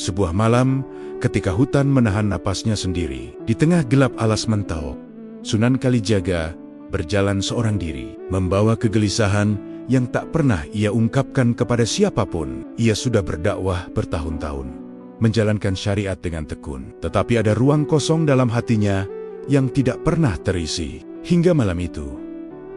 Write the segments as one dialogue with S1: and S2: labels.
S1: Sebuah malam, ketika hutan menahan napasnya sendiri, di tengah gelap alas Mentaok, Sunan Kalijaga berjalan seorang diri, membawa kegelisahan yang tak pernah ia ungkapkan kepada siapapun. Ia sudah berdakwah bertahun-tahun, menjalankan syariat dengan tekun, tetapi ada ruang kosong dalam hatinya yang tidak pernah terisi. Hingga malam itu,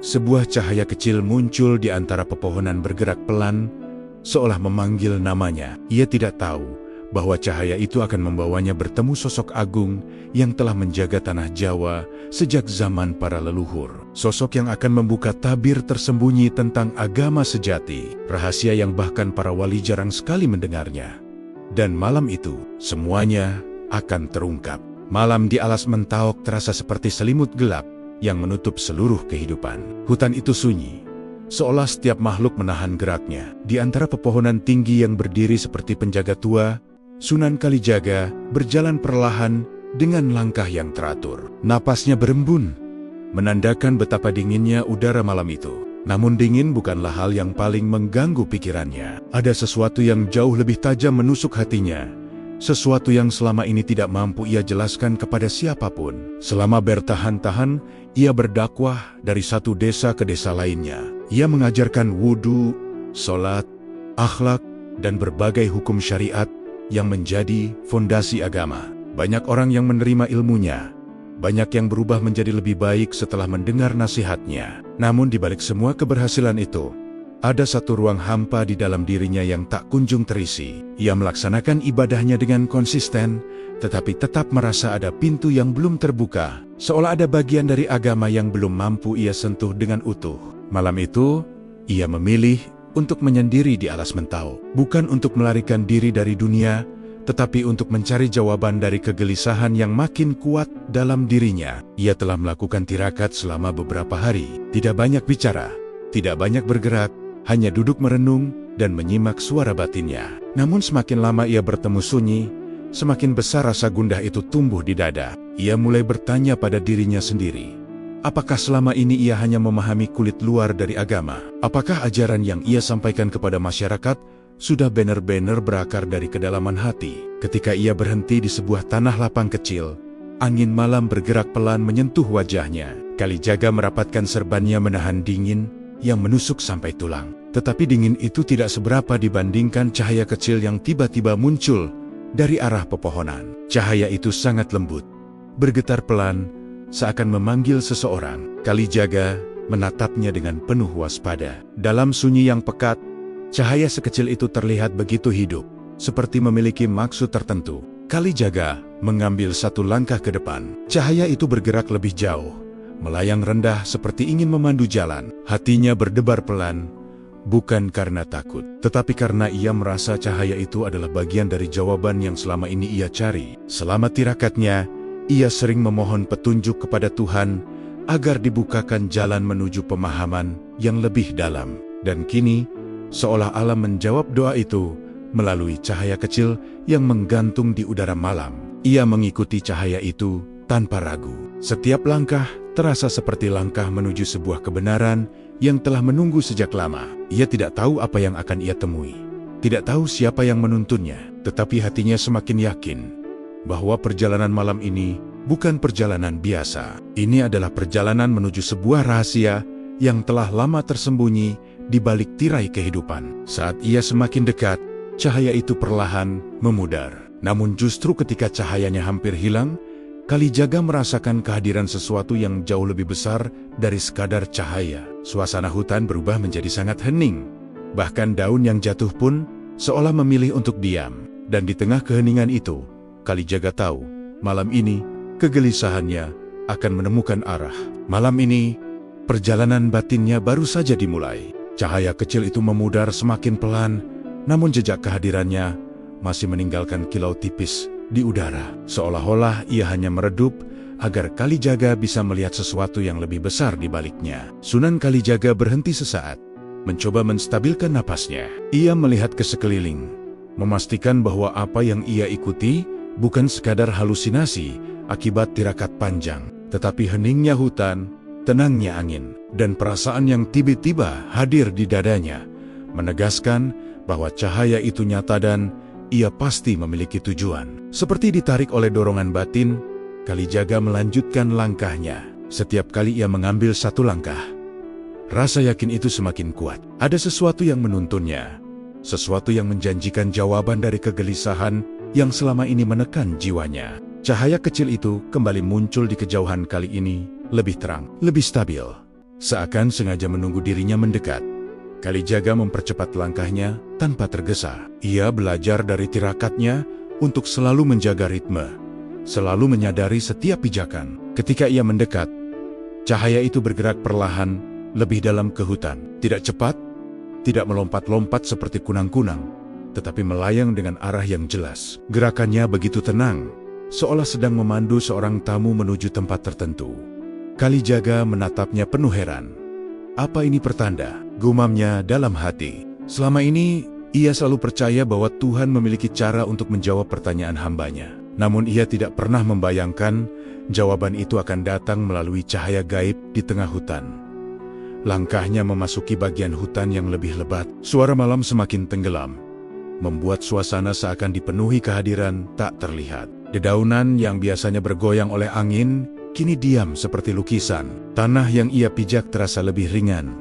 S1: sebuah cahaya kecil muncul di antara pepohonan bergerak pelan, seolah memanggil namanya. Ia tidak tahu bahwa cahaya itu akan membawanya bertemu sosok agung yang telah menjaga tanah Jawa sejak zaman para leluhur. Sosok yang akan membuka tabir tersembunyi tentang agama sejati, rahasia yang bahkan para wali jarang sekali mendengarnya. Dan malam itu, semuanya akan terungkap. Malam di alas Mentaok terasa seperti selimut gelap yang menutup seluruh kehidupan. Hutan itu sunyi, seolah setiap makhluk menahan geraknya. Di antara pepohonan tinggi yang berdiri seperti penjaga tua, Sunan Kalijaga berjalan perlahan dengan langkah yang teratur. Napasnya berembun, menandakan betapa dinginnya udara malam itu. Namun dingin bukanlah hal yang paling mengganggu pikirannya. Ada sesuatu yang jauh lebih tajam menusuk hatinya. Sesuatu yang selama ini tidak mampu ia jelaskan kepada siapapun. Selama bertahan-tahan, ia berdakwah dari satu desa ke desa lainnya. Ia mengajarkan wudhu, sholat, akhlak, dan berbagai hukum syariat yang menjadi fondasi agama. Banyak orang yang menerima ilmunya, banyak yang berubah menjadi lebih baik setelah mendengar nasihatnya. Namun di balik semua keberhasilan itu, ada satu ruang hampa di dalam dirinya yang tak kunjung terisi. Ia melaksanakan ibadahnya dengan konsisten, tetapi tetap merasa ada pintu yang belum terbuka, seolah ada bagian dari agama yang belum mampu ia sentuh dengan utuh. Malam itu, ia memilih untuk menyendiri di alas Mentaok, bukan untuk melarikan diri dari dunia, tetapi untuk mencari jawaban dari kegelisahan yang makin kuat dalam dirinya. Ia telah melakukan tirakat selama beberapa hari, tidak banyak bicara, tidak banyak bergerak, hanya duduk merenung dan menyimak suara batinnya. Namun semakin lama ia bertemu sunyi, semakin besar rasa gundah itu tumbuh di dada. Ia mulai bertanya pada dirinya sendiri, apakah selama ini ia hanya memahami kulit luar dari agama? Apakah ajaran yang ia sampaikan kepada masyarakat sudah benar-benar berakar dari kedalaman hati? Ketika ia berhenti di sebuah tanah lapang kecil, angin malam bergerak pelan menyentuh wajahnya. Kalijaga merapatkan serbannya menahan dingin yang menusuk sampai tulang. Tetapi dingin itu tidak seberapa dibandingkan cahaya kecil yang tiba-tiba muncul dari arah pepohonan. Cahaya itu sangat lembut, bergetar pelan, seakan memanggil seseorang. Kalijaga menatapnya dengan penuh waspada. Dalam sunyi yang pekat, cahaya sekecil itu terlihat begitu hidup, seperti memiliki maksud tertentu. Kalijaga mengambil satu langkah ke depan. Cahaya itu bergerak lebih jauh, melayang rendah seperti ingin memandu jalan. Hatinya berdebar pelan, bukan karena takut, tetapi karena ia merasa cahaya itu adalah bagian dari jawaban yang selama ini ia cari. Selama tirakatnya, ia sering memohon petunjuk kepada Tuhan agar dibukakan jalan menuju pemahaman yang lebih dalam. Dan kini, seolah alam menjawab doa itu melalui cahaya kecil yang menggantung di udara malam. Ia mengikuti cahaya itu tanpa ragu. Setiap langkah terasa seperti langkah menuju sebuah kebenaran yang telah menunggu sejak lama. Ia tidak tahu apa yang akan ia temui, tidak tahu siapa yang menuntunnya, tetapi hatinya semakin yakin bahwa perjalanan malam ini bukan perjalanan biasa. Ini adalah perjalanan menuju sebuah rahasia yang telah lama tersembunyi di balik tirai kehidupan. Saat ia semakin dekat, cahaya itu perlahan memudar. Namun justru ketika cahayanya hampir hilang, Kalijaga merasakan kehadiran sesuatu yang jauh lebih besar dari sekadar cahaya. Suasana hutan berubah menjadi sangat hening. Bahkan daun yang jatuh pun seolah memilih untuk diam. Dan di tengah keheningan itu, Kalijaga tahu, malam ini kegelisahannya akan menemukan arah. Malam ini, perjalanan batinnya baru saja dimulai. Cahaya kecil itu memudar semakin pelan, namun jejak kehadirannya masih meninggalkan kilau tipis di udara. Seolah-olah ia hanya meredup agar Kalijaga bisa melihat sesuatu yang lebih besar di baliknya. Sunan Kalijaga berhenti sesaat, mencoba menstabilkan napasnya. Ia melihat ke sekeliling, memastikan bahwa apa yang ia ikuti bukan sekadar halusinasi akibat tirakat panjang, tetapi heningnya hutan, tenangnya angin, dan perasaan yang tiba-tiba hadir di dadanya, menegaskan bahwa cahaya itu nyata dan ia pasti memiliki tujuan. Seperti ditarik oleh dorongan batin, Kalijaga melanjutkan langkahnya. Setiap kali ia mengambil satu langkah, rasa yakin itu semakin kuat. Ada sesuatu yang menuntunnya, sesuatu yang menjanjikan jawaban dari kegelisahan yang selama ini menekan jiwanya. Cahaya kecil itu kembali muncul di kejauhan, kali ini lebih terang, lebih stabil. Seakan sengaja menunggu dirinya mendekat, Kalijaga mempercepat langkahnya tanpa tergesa. Ia belajar dari tirakatnya untuk selalu menjaga ritme, selalu menyadari setiap pijakan. Ketika ia mendekat, cahaya itu bergerak perlahan lebih dalam ke hutan. Tidak cepat, tidak melompat-lompat seperti kunang-kunang, tetapi melayang dengan arah yang jelas. Gerakannya begitu tenang, seolah sedang memandu seorang tamu menuju tempat tertentu. Kalijaga menatapnya penuh heran. Apa ini pertanda? Gumamnya dalam hati. Selama ini, ia selalu percaya bahwa Tuhan memiliki cara untuk menjawab pertanyaan hambanya. Namun ia tidak pernah membayangkan jawaban itu akan datang melalui cahaya gaib di tengah hutan. Langkahnya memasuki bagian hutan yang lebih lebat. Suara malam semakin tenggelam, membuat suasana seakan dipenuhi kehadiran tak terlihat. Dedaunan yang biasanya bergoyang oleh angin, kini diam seperti lukisan. Tanah yang ia pijak terasa lebih ringan,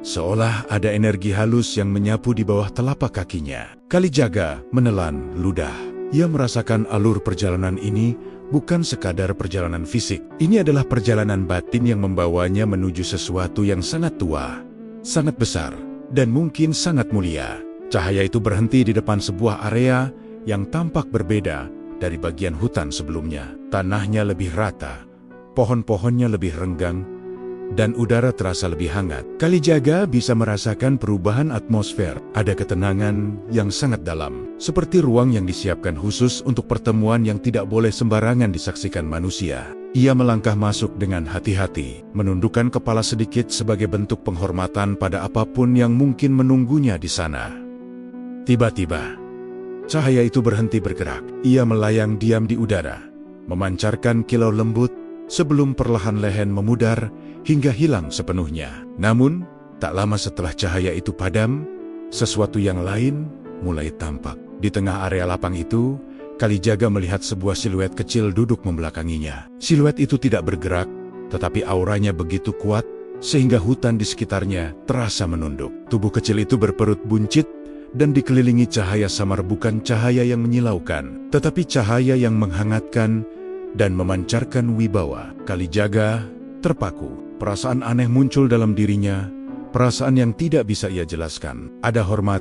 S1: seolah ada energi halus yang menyapu di bawah telapak kakinya. Kalijaga menelan ludah. Ia merasakan alur perjalanan ini bukan sekadar perjalanan fisik. Ini adalah perjalanan batin yang membawanya menuju sesuatu yang sangat tua, sangat besar, dan mungkin sangat mulia. Cahaya itu berhenti di depan sebuah area yang tampak berbeda dari bagian hutan sebelumnya. Tanahnya lebih rata, pohon-pohonnya lebih renggang, dan udara terasa lebih hangat. Kalijaga bisa merasakan perubahan atmosfer. Ada ketenangan yang sangat dalam, seperti ruang yang disiapkan khusus untuk pertemuan yang tidak boleh sembarangan disaksikan manusia. Ia melangkah masuk dengan hati-hati, menundukkan kepala sedikit sebagai bentuk penghormatan pada apapun yang mungkin menunggunya di sana. Tiba-tiba, cahaya itu berhenti bergerak. Ia melayang diam di udara, memancarkan kilau lembut, sebelum perlahan lehen memudar hingga hilang sepenuhnya. Namun, tak lama setelah cahaya itu padam, sesuatu yang lain mulai tampak. Di tengah area lapang itu, Kalijaga melihat sebuah siluet kecil duduk membelakanginya. Siluet itu tidak bergerak, tetapi auranya begitu kuat, sehingga hutan di sekitarnya terasa menunduk. Tubuh kecil itu berperut buncit, dan dikelilingi cahaya samar, bukan cahaya yang menyilaukan, tetapi cahaya yang menghangatkan dan memancarkan wibawa. Kalijaga terpaku. Perasaan aneh muncul dalam dirinya, perasaan yang tidak bisa ia jelaskan. Ada hormat,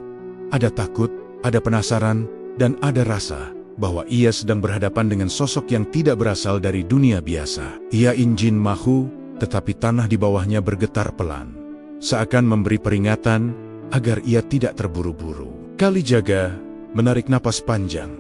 S1: ada takut, ada penasaran, dan ada rasa bahwa ia sedang berhadapan dengan sosok yang tidak berasal dari dunia biasa. Ia injin mahu, tetapi tanah di bawahnya bergetar pelan, seakan memberi peringatan agar ia tidak terburu-buru. Kalijaga menarik napas panjang,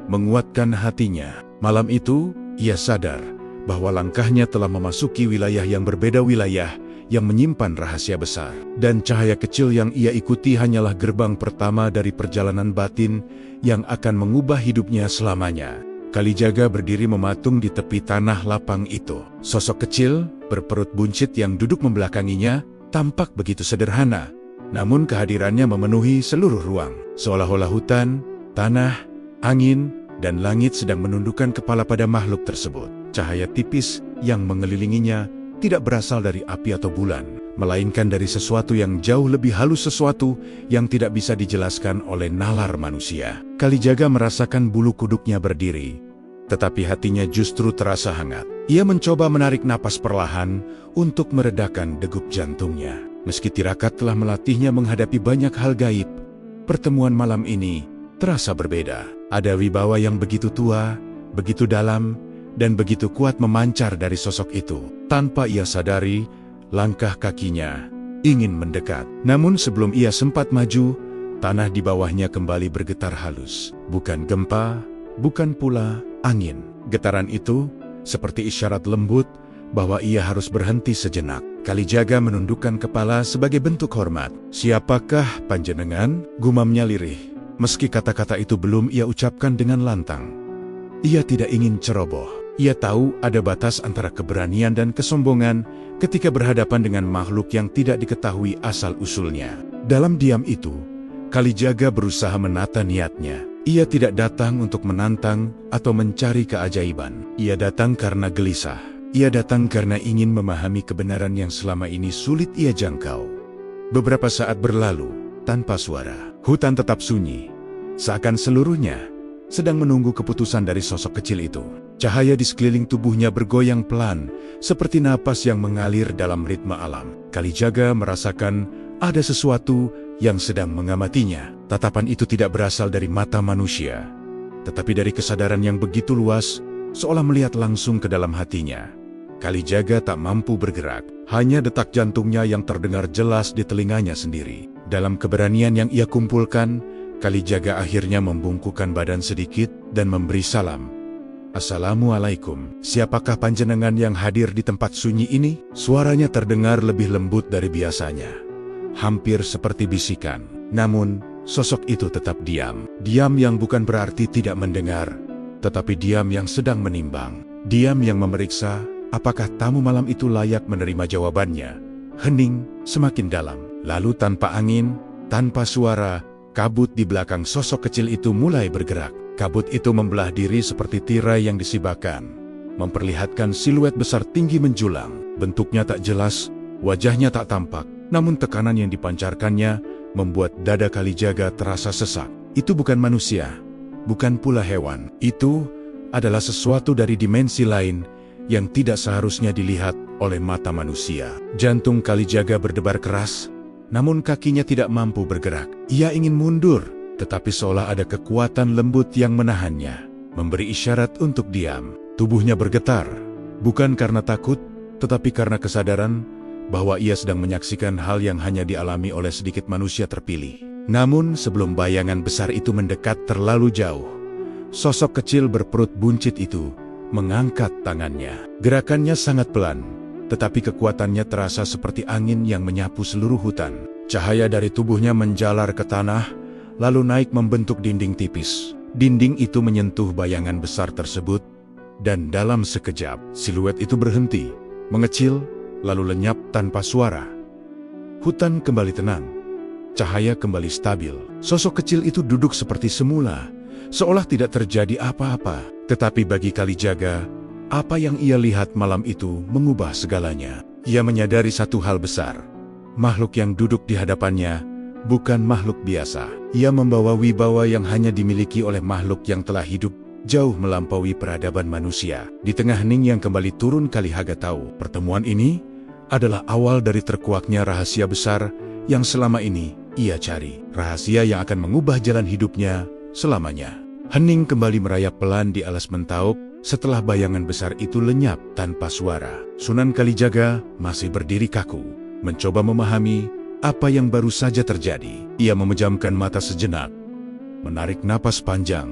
S1: menguatkan hatinya. Malam itu, ia sadar bahwa langkahnya telah memasuki wilayah yang berbeda, wilayah yang menyimpan rahasia besar. Dan cahaya kecil yang ia ikuti hanyalah gerbang pertama dari perjalanan batin yang akan mengubah hidupnya selamanya. Kalijaga berdiri mematung di tepi tanah lapang itu. Sosok kecil, berperut buncit yang duduk membelakanginya, tampak begitu sederhana. Namun kehadirannya memenuhi seluruh ruang. Seolah-olah hutan, tanah, angin, dan langit sedang menundukkan kepala pada makhluk tersebut. Cahaya tipis yang mengelilinginya tidak berasal dari api atau bulan, melainkan dari sesuatu yang jauh lebih halus, sesuatu yang tidak bisa dijelaskan oleh nalar manusia. Kalijaga merasakan bulu kuduknya berdiri, tetapi hatinya justru terasa hangat. Ia mencoba menarik napas perlahan untuk meredakan degup jantungnya. Meski tirakat telah melatihnya menghadapi banyak hal gaib, pertemuan malam ini terasa berbeda. Ada wibawa yang begitu tua, begitu dalam, dan begitu kuat memancar dari sosok itu. Tanpa ia sadari, langkah kakinya ingin mendekat. Namun sebelum ia sempat maju, tanah di bawahnya kembali bergetar halus. Bukan gempa, bukan pula angin. Getaran itu seperti isyarat lembut bahwa ia harus berhenti sejenak. Kalijaga menundukkan kepala sebagai bentuk hormat. "Siapakah panjenengan?" gumamnya lirih. Meski kata-kata itu belum ia ucapkan dengan lantang. Ia tidak ingin ceroboh. Ia tahu ada batas antara keberanian dan kesombongan ketika berhadapan dengan makhluk yang tidak diketahui asal-usulnya. Dalam diam itu, Kalijaga berusaha menata niatnya. Ia tidak datang untuk menantang atau mencari keajaiban. Ia datang karena gelisah. Ia datang karena ingin memahami kebenaran yang selama ini sulit ia jangkau. Beberapa saat berlalu, tanpa suara. Hutan tetap sunyi. Seakan seluruhnya sedang menunggu keputusan dari sosok kecil itu. Cahaya di sekeliling tubuhnya bergoyang pelan, seperti napas yang mengalir dalam ritme alam. Kalijaga merasakan ada sesuatu yang sedang mengamatinya. Tatapan itu tidak berasal dari mata manusia, tetapi dari kesadaran yang begitu luas, seolah melihat langsung ke dalam hatinya. Kalijaga tak mampu bergerak, hanya detak jantungnya yang terdengar jelas di telinganya sendiri. Dalam keberanian yang ia kumpulkan, Kalijaga akhirnya membungkukkan badan sedikit dan memberi salam. "Assalamualaikum, siapakah panjenengan yang hadir di tempat sunyi ini?" Suaranya terdengar lebih lembut dari biasanya, hampir seperti bisikan. Namun, sosok itu tetap diam. Diam yang bukan berarti tidak mendengar, tetapi diam yang sedang menimbang. Diam yang memeriksa apakah tamu malam itu layak menerima jawabannya. Hening semakin dalam. Lalu tanpa angin, tanpa suara, kabut di belakang sosok kecil itu mulai bergerak. Kabut itu membelah diri seperti tirai yang disibakan, memperlihatkan siluet besar tinggi menjulang. Bentuknya tak jelas, wajahnya tak tampak, namun tekanan yang dipancarkannya membuat dada Kalijaga terasa sesak. Itu bukan manusia, bukan pula hewan. Itu adalah sesuatu dari dimensi lain yang tidak seharusnya dilihat oleh mata manusia. Jantung Kalijaga berdebar keras, namun kakinya tidak mampu bergerak. Ia ingin mundur, tetapi seolah ada kekuatan lembut yang menahannya, memberi isyarat untuk diam. Tubuhnya bergetar, bukan karena takut, tetapi karena kesadaran bahwa ia sedang menyaksikan hal yang hanya dialami oleh sedikit manusia terpilih. Namun sebelum bayangan besar itu mendekat terlalu jauh, sosok kecil berperut buncit itu mengangkat tangannya. Gerakannya sangat pelan, tetapi kekuatannya terasa seperti angin yang menyapu seluruh hutan. Cahaya dari tubuhnya menjalar ke tanah, lalu naik membentuk dinding tipis. Dinding itu menyentuh bayangan besar tersebut, dan dalam sekejap, siluet itu berhenti, mengecil, lalu lenyap tanpa suara. Hutan kembali tenang. Cahaya kembali stabil. Sosok kecil itu duduk seperti semula, seolah tidak terjadi apa-apa. Tetapi bagi Kalijaga, apa yang ia lihat malam itu mengubah segalanya. Ia menyadari satu hal besar. Makhluk yang duduk di hadapannya bukan makhluk biasa. Ia membawa wibawa yang hanya dimiliki oleh makhluk yang telah hidup jauh melampaui peradaban manusia. Di tengah hening yang kembali turun, Kalijaga tahu pertemuan ini adalah awal dari terkuaknya rahasia besar yang selama ini ia cari. Rahasia yang akan mengubah jalan hidupnya selamanya. Hening kembali merayap pelan di alas Mentauk setelah bayangan besar itu lenyap tanpa suara. Sunan Kalijaga masih berdiri kaku, mencoba memahami apa yang baru saja terjadi. Ia memejamkan mata sejenak, menarik napas panjang,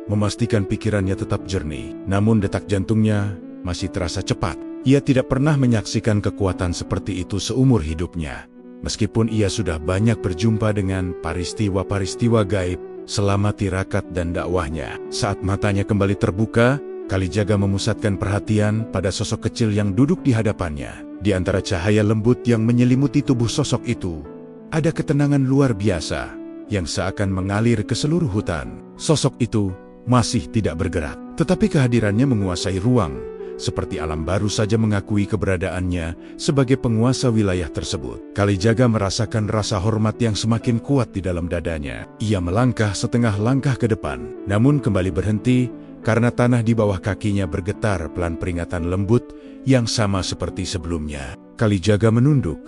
S1: memastikan pikirannya tetap jernih. Namun detak jantungnya masih terasa cepat. Ia tidak pernah menyaksikan kekuatan seperti itu seumur hidupnya. Meskipun ia sudah banyak berjumpa dengan peristiwa-peristiwa gaib selama tirakat dan dakwahnya. Saat matanya kembali terbuka, Kalijaga memusatkan perhatian pada sosok kecil yang duduk di hadapannya. Di antara cahaya lembut yang menyelimuti tubuh sosok itu, ada ketenangan luar biasa yang seakan mengalir ke seluruh hutan. Sosok itu masih tidak bergerak, tetapi kehadirannya menguasai ruang, seperti alam baru saja mengakui keberadaannya sebagai penguasa wilayah tersebut. Kalijaga merasakan rasa hormat yang semakin kuat di dalam dadanya. Ia melangkah setengah langkah ke depan, namun kembali berhenti karena tanah di bawah kakinya bergetar pelan, peringatan lembut yang sama seperti sebelumnya. Kalijaga menunduk,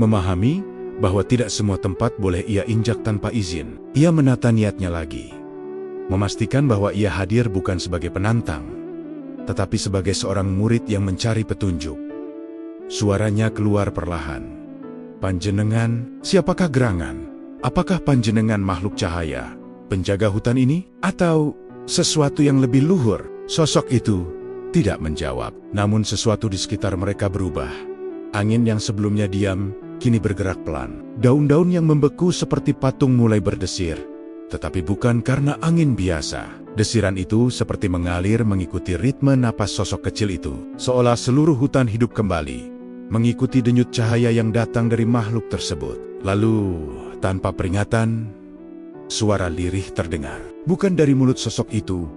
S1: memahami bahwa tidak semua tempat boleh ia injak tanpa izin. Ia menata niatnya lagi, memastikan bahwa ia hadir bukan sebagai penantang, tetapi sebagai seorang murid yang mencari petunjuk. Suaranya keluar perlahan. "Panjenengan, siapakah gerangan? Apakah panjenengan makhluk cahaya, penjaga hutan ini? Atau sesuatu yang lebih luhur?" Sosok itu tidak menjawab, namun sesuatu di sekitar mereka berubah. Angin yang sebelumnya diam, kini bergerak pelan. Daun-daun yang membeku seperti patung mulai berdesir, tetapi bukan karena angin biasa. Desiran itu seperti mengalir mengikuti ritme napas sosok kecil itu, seolah seluruh hutan hidup kembali, mengikuti denyut cahaya yang datang dari makhluk tersebut. Lalu, tanpa peringatan, suara lirih terdengar. Bukan dari mulut sosok itu,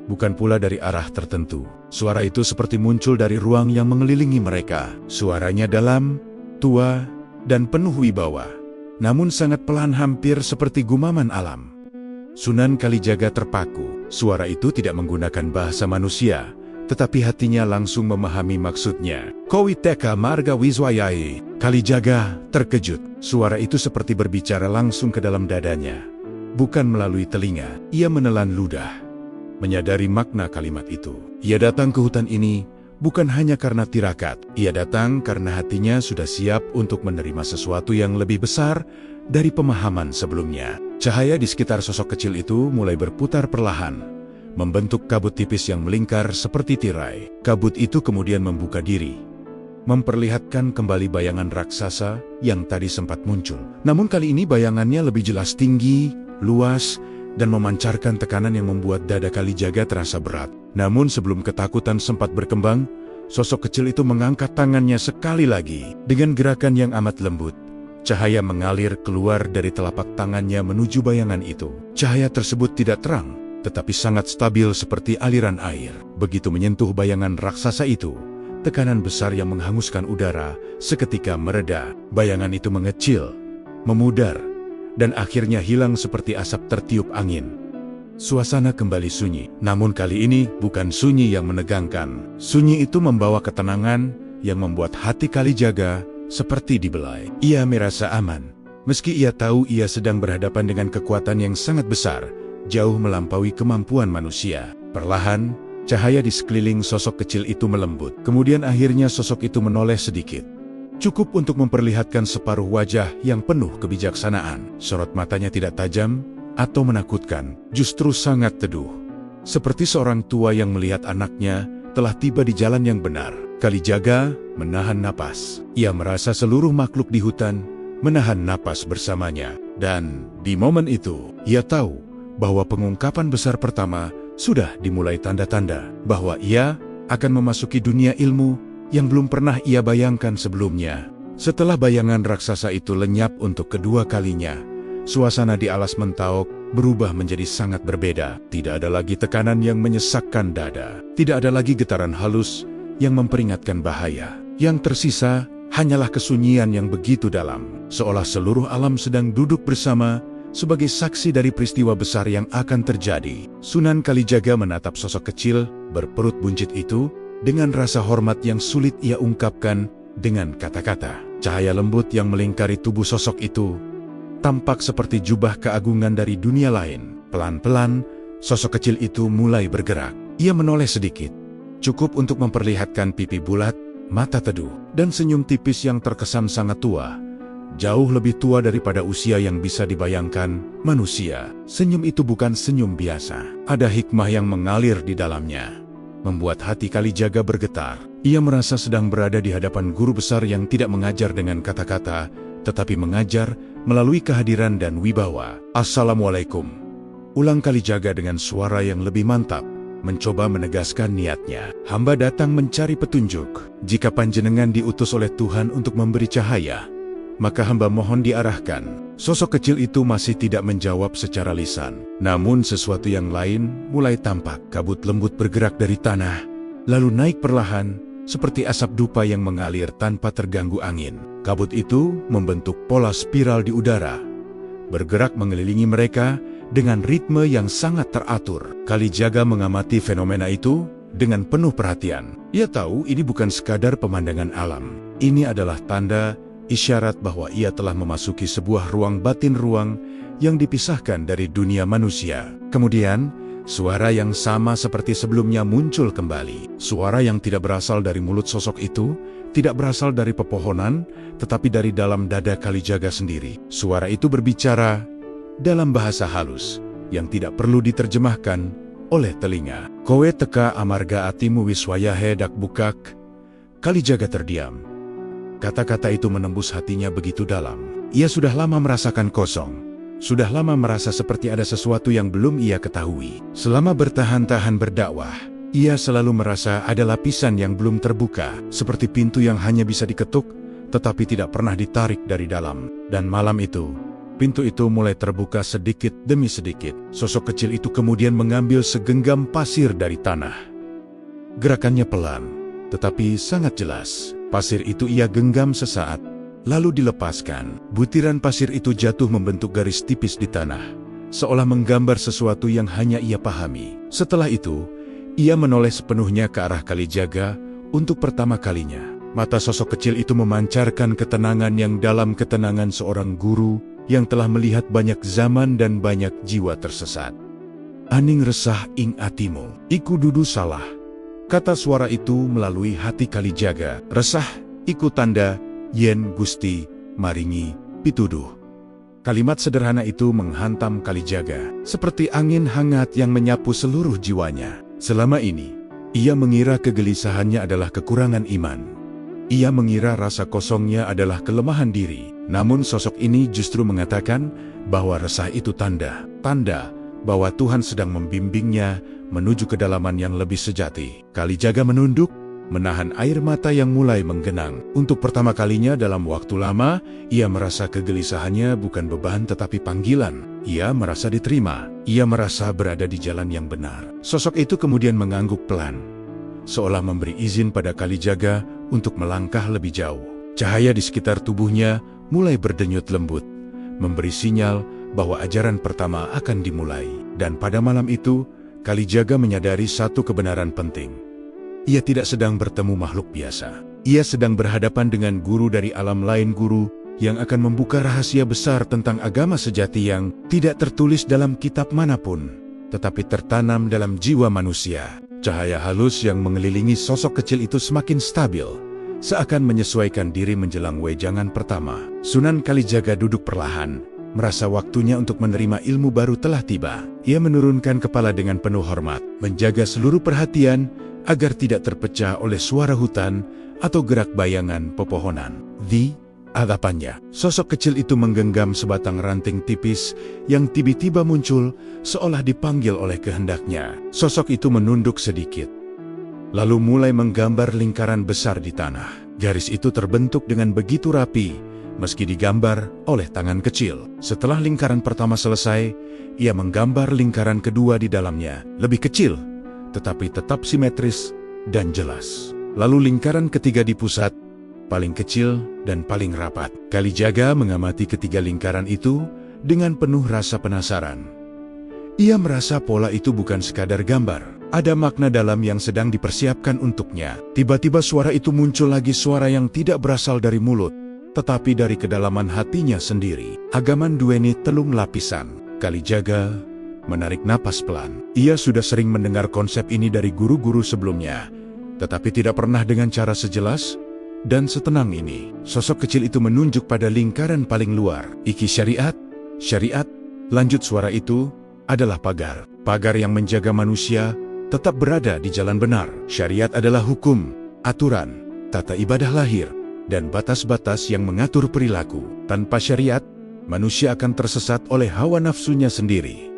S1: bukan pula dari arah tertentu. Suara itu seperti muncul dari ruang yang mengelilingi mereka. Suaranya dalam, tua, dan penuh wibawa, namun sangat pelan, hampir seperti gumaman alam. Sunan Kalijaga terpaku. Suara itu tidak menggunakan bahasa manusia, tetapi hatinya langsung memahami maksudnya. Kowiteka marga wiswayai. Kalijaga terkejut. Suara itu seperti berbicara langsung ke dalam dadanya, bukan melalui telinga. Ia menelan ludah, menyadari makna kalimat itu. Ia datang ke hutan ini bukan hanya karena tirakat. Ia datang karena hatinya sudah siap untuk menerima sesuatu yang lebih besar dari pemahaman sebelumnya. Cahaya di sekitar sosok kecil itu mulai berputar perlahan, membentuk kabut tipis yang melingkar seperti tirai. Kabut itu kemudian membuka diri, memperlihatkan kembali bayangan raksasa yang tadi sempat muncul. Namun kali ini bayangannya lebih jelas, tinggi, luas, dan memancarkan tekanan yang membuat dada Kalijaga terasa berat. Namun sebelum ketakutan sempat berkembang, sosok kecil itu mengangkat tangannya sekali lagi. Dengan gerakan yang amat lembut, cahaya mengalir keluar dari telapak tangannya menuju bayangan itu. Cahaya tersebut tidak terang, tetapi sangat stabil seperti aliran air. Begitu menyentuh bayangan raksasa itu, tekanan besar yang menghanguskan udara seketika mereda. Bayangan itu mengecil, memudar, dan akhirnya hilang seperti asap tertiup angin. Suasana kembali sunyi, namun kali ini bukan sunyi yang menegangkan. Sunyi itu membawa ketenangan yang membuat hati Kalijaga seperti dibelai. Ia merasa aman, meski ia tahu ia sedang berhadapan dengan kekuatan yang sangat besar, jauh melampaui kemampuan manusia. Perlahan, cahaya di sekeliling sosok kecil itu melembut. Kemudian akhirnya sosok itu menoleh sedikit, cukup untuk memperlihatkan separuh wajah yang penuh kebijaksanaan. Sorot matanya tidak tajam atau menakutkan, justru sangat teduh, seperti seorang tua yang melihat anaknya telah tiba di jalan yang benar. Kalijaga menahan napas. Ia merasa seluruh makhluk di hutan menahan napas bersamanya. Dan di momen itu, ia tahu bahwa pengungkapan besar pertama sudah dimulai. Tanda-tanda bahwa ia akan memasuki dunia ilmu yang belum pernah ia bayangkan sebelumnya. Setelah bayangan raksasa itu lenyap untuk kedua kalinya, suasana di alas Mentaok berubah menjadi sangat berbeda. Tidak ada lagi tekanan yang menyesakkan dada. Tidak ada lagi getaran halus yang memperingatkan bahaya. Yang tersisa hanyalah kesunyian yang begitu dalam, seolah seluruh alam sedang duduk bersama sebagai saksi dari peristiwa besar yang akan terjadi. Sunan Kalijaga menatap sosok kecil berperut buncit itu dengan rasa hormat yang sulit ia ungkapkan dengan kata-kata. Cahaya lembut yang melingkari tubuh sosok itu tampak seperti jubah keagungan dari dunia lain. Pelan-pelan, sosok kecil itu mulai bergerak. Ia menoleh sedikit, cukup untuk memperlihatkan pipi bulat, mata teduh, dan senyum tipis yang terkesan sangat tua. Jauh lebih tua daripada usia yang bisa dibayangkan manusia. Senyum itu bukan senyum biasa. Ada hikmah yang mengalir di dalamnya, membuat hati Kalijaga bergetar. Ia merasa sedang berada di hadapan guru besar yang tidak mengajar dengan kata-kata, tetapi mengajar melalui kehadiran dan wibawa. Assalamualaikum, ulang Kalijaga dengan suara yang lebih mantap, mencoba menegaskan niatnya. Hamba datang mencari petunjuk. Jika panjenengan diutus oleh Tuhan untuk memberi cahaya, maka hamba mohon diarahkan. Sosok kecil itu masih tidak menjawab secara lisan. Namun sesuatu yang lain mulai tampak. Kabut lembut bergerak dari tanah, lalu naik perlahan, seperti asap dupa yang mengalir tanpa terganggu angin. Kabut itu membentuk pola spiral di udara, bergerak mengelilingi mereka dengan ritme yang sangat teratur. Kalijaga mengamati fenomena itu dengan penuh perhatian. Ia tahu ini bukan sekadar pemandangan alam. Ini adalah tanda, isyarat bahwa ia telah memasuki sebuah ruang batin, ruang yang dipisahkan dari dunia manusia. Kemudian, suara yang sama seperti sebelumnya muncul kembali. Suara yang tidak berasal dari mulut sosok itu, tidak berasal dari pepohonan, tetapi dari dalam dada Kalijaga sendiri. Suara itu berbicara dalam bahasa halus yang tidak perlu diterjemahkan oleh telinga. Kowe teka amarga atimu wiswayahe dak bukak. Kalijaga terdiam. Kata-kata itu menembus hatinya begitu dalam. Ia sudah lama merasakan kosong. Sudah lama merasa seperti ada sesuatu yang belum ia ketahui. Selama bertahan-tahan berdakwah, ia selalu merasa ada lapisan yang belum terbuka, seperti pintu yang hanya bisa diketuk, tetapi tidak pernah ditarik dari dalam. Dan malam itu, pintu itu mulai terbuka sedikit demi sedikit. Sosok kecil itu kemudian mengambil segenggam pasir dari tanah. Gerakannya pelan, tetapi sangat jelas. Pasir itu ia genggam sesaat, lalu dilepaskan. Butiran pasir itu jatuh membentuk garis tipis di tanah, seolah menggambar sesuatu yang hanya ia pahami. Setelah itu, ia menoleh sepenuhnya ke arah Kalijaga untuk pertama kalinya. Mata sosok kecil itu memancarkan ketenangan yang dalam, ketenangan seorang guru yang telah melihat banyak zaman dan banyak jiwa tersesat. "Aning resah ing atimu, iku dudu salah," kata suara itu melalui hati Kalijaga. "Resah iku tanda yen Gusti maringi pituduh." Kalimat sederhana itu menghantam Kalijaga seperti angin hangat yang menyapu seluruh jiwanya. Selama ini, ia mengira kegelisahannya adalah kekurangan iman. Ia mengira rasa kosongnya adalah kelemahan diri. Namun sosok ini justru mengatakan bahwa resah itu tanda bahwa Tuhan sedang membimbingnya menuju kedalaman yang lebih sejati. Kalijaga menunduk, menahan air mata yang mulai menggenang. Untuk pertama kalinya dalam waktu lama, ia merasa kegelisahannya bukan beban tetapi panggilan. Ia merasa diterima. Ia merasa berada di jalan yang benar. Sosok itu kemudian mengangguk pelan, seolah memberi izin pada Kalijaga untuk melangkah lebih jauh. Cahaya di sekitar tubuhnya mulai berdenyut lembut, memberi sinyal bahwa ajaran pertama akan dimulai. Dan pada malam itu, Kalijaga menyadari satu kebenaran penting. Ia tidak sedang bertemu makhluk biasa. Ia sedang berhadapan dengan guru dari alam lain, guru yang akan membuka rahasia besar tentang agama sejati yang tidak tertulis dalam kitab manapun, tetapi tertanam dalam jiwa manusia. Cahaya halus yang mengelilingi sosok kecil itu semakin stabil, seakan menyesuaikan diri menjelang wejangan pertama. Sunan Kalijaga duduk perlahan, merasa waktunya untuk menerima ilmu baru telah tiba. Ia menurunkan kepala dengan penuh hormat, menjaga seluruh perhatian agar tidak terpecah oleh suara hutan atau gerak bayangan pepohonan. Di hadapannya, sosok kecil itu menggenggam sebatang ranting tipis yang tiba-tiba muncul seolah dipanggil oleh kehendaknya. Sosok itu menunduk sedikit, lalu mulai menggambar lingkaran besar di tanah. Garis itu terbentuk dengan begitu rapi, meski digambar oleh tangan kecil. Setelah lingkaran pertama selesai, ia menggambar lingkaran kedua di dalamnya. Lebih kecil, tetapi tetap simetris dan jelas. Lalu lingkaran ketiga di pusat, paling kecil dan paling rapat. Kalijaga mengamati ketiga lingkaran itu dengan penuh rasa penasaran. Ia merasa pola itu bukan sekadar gambar. Ada makna dalam yang sedang dipersiapkan untuknya. Tiba-tiba suara itu muncul lagi, suara yang tidak berasal dari mulut, tetapi dari kedalaman hatinya sendiri. Agaman duweni telung lapisan. Kalijaga menarik napas pelan. Ia sudah sering mendengar konsep ini dari guru-guru sebelumnya, tetapi tidak pernah dengan cara sejelas dan setenang ini. Sosok kecil itu menunjuk pada lingkaran paling luar. "Iki syariat, syariat," lanjut suara itu, "adalah pagar. Pagar yang menjaga manusia tetap berada di jalan benar. Syariat adalah hukum, aturan, tata ibadah lahir, dan batas-batas yang mengatur perilaku. Tanpa syariat, manusia akan tersesat oleh hawa nafsunya sendiri."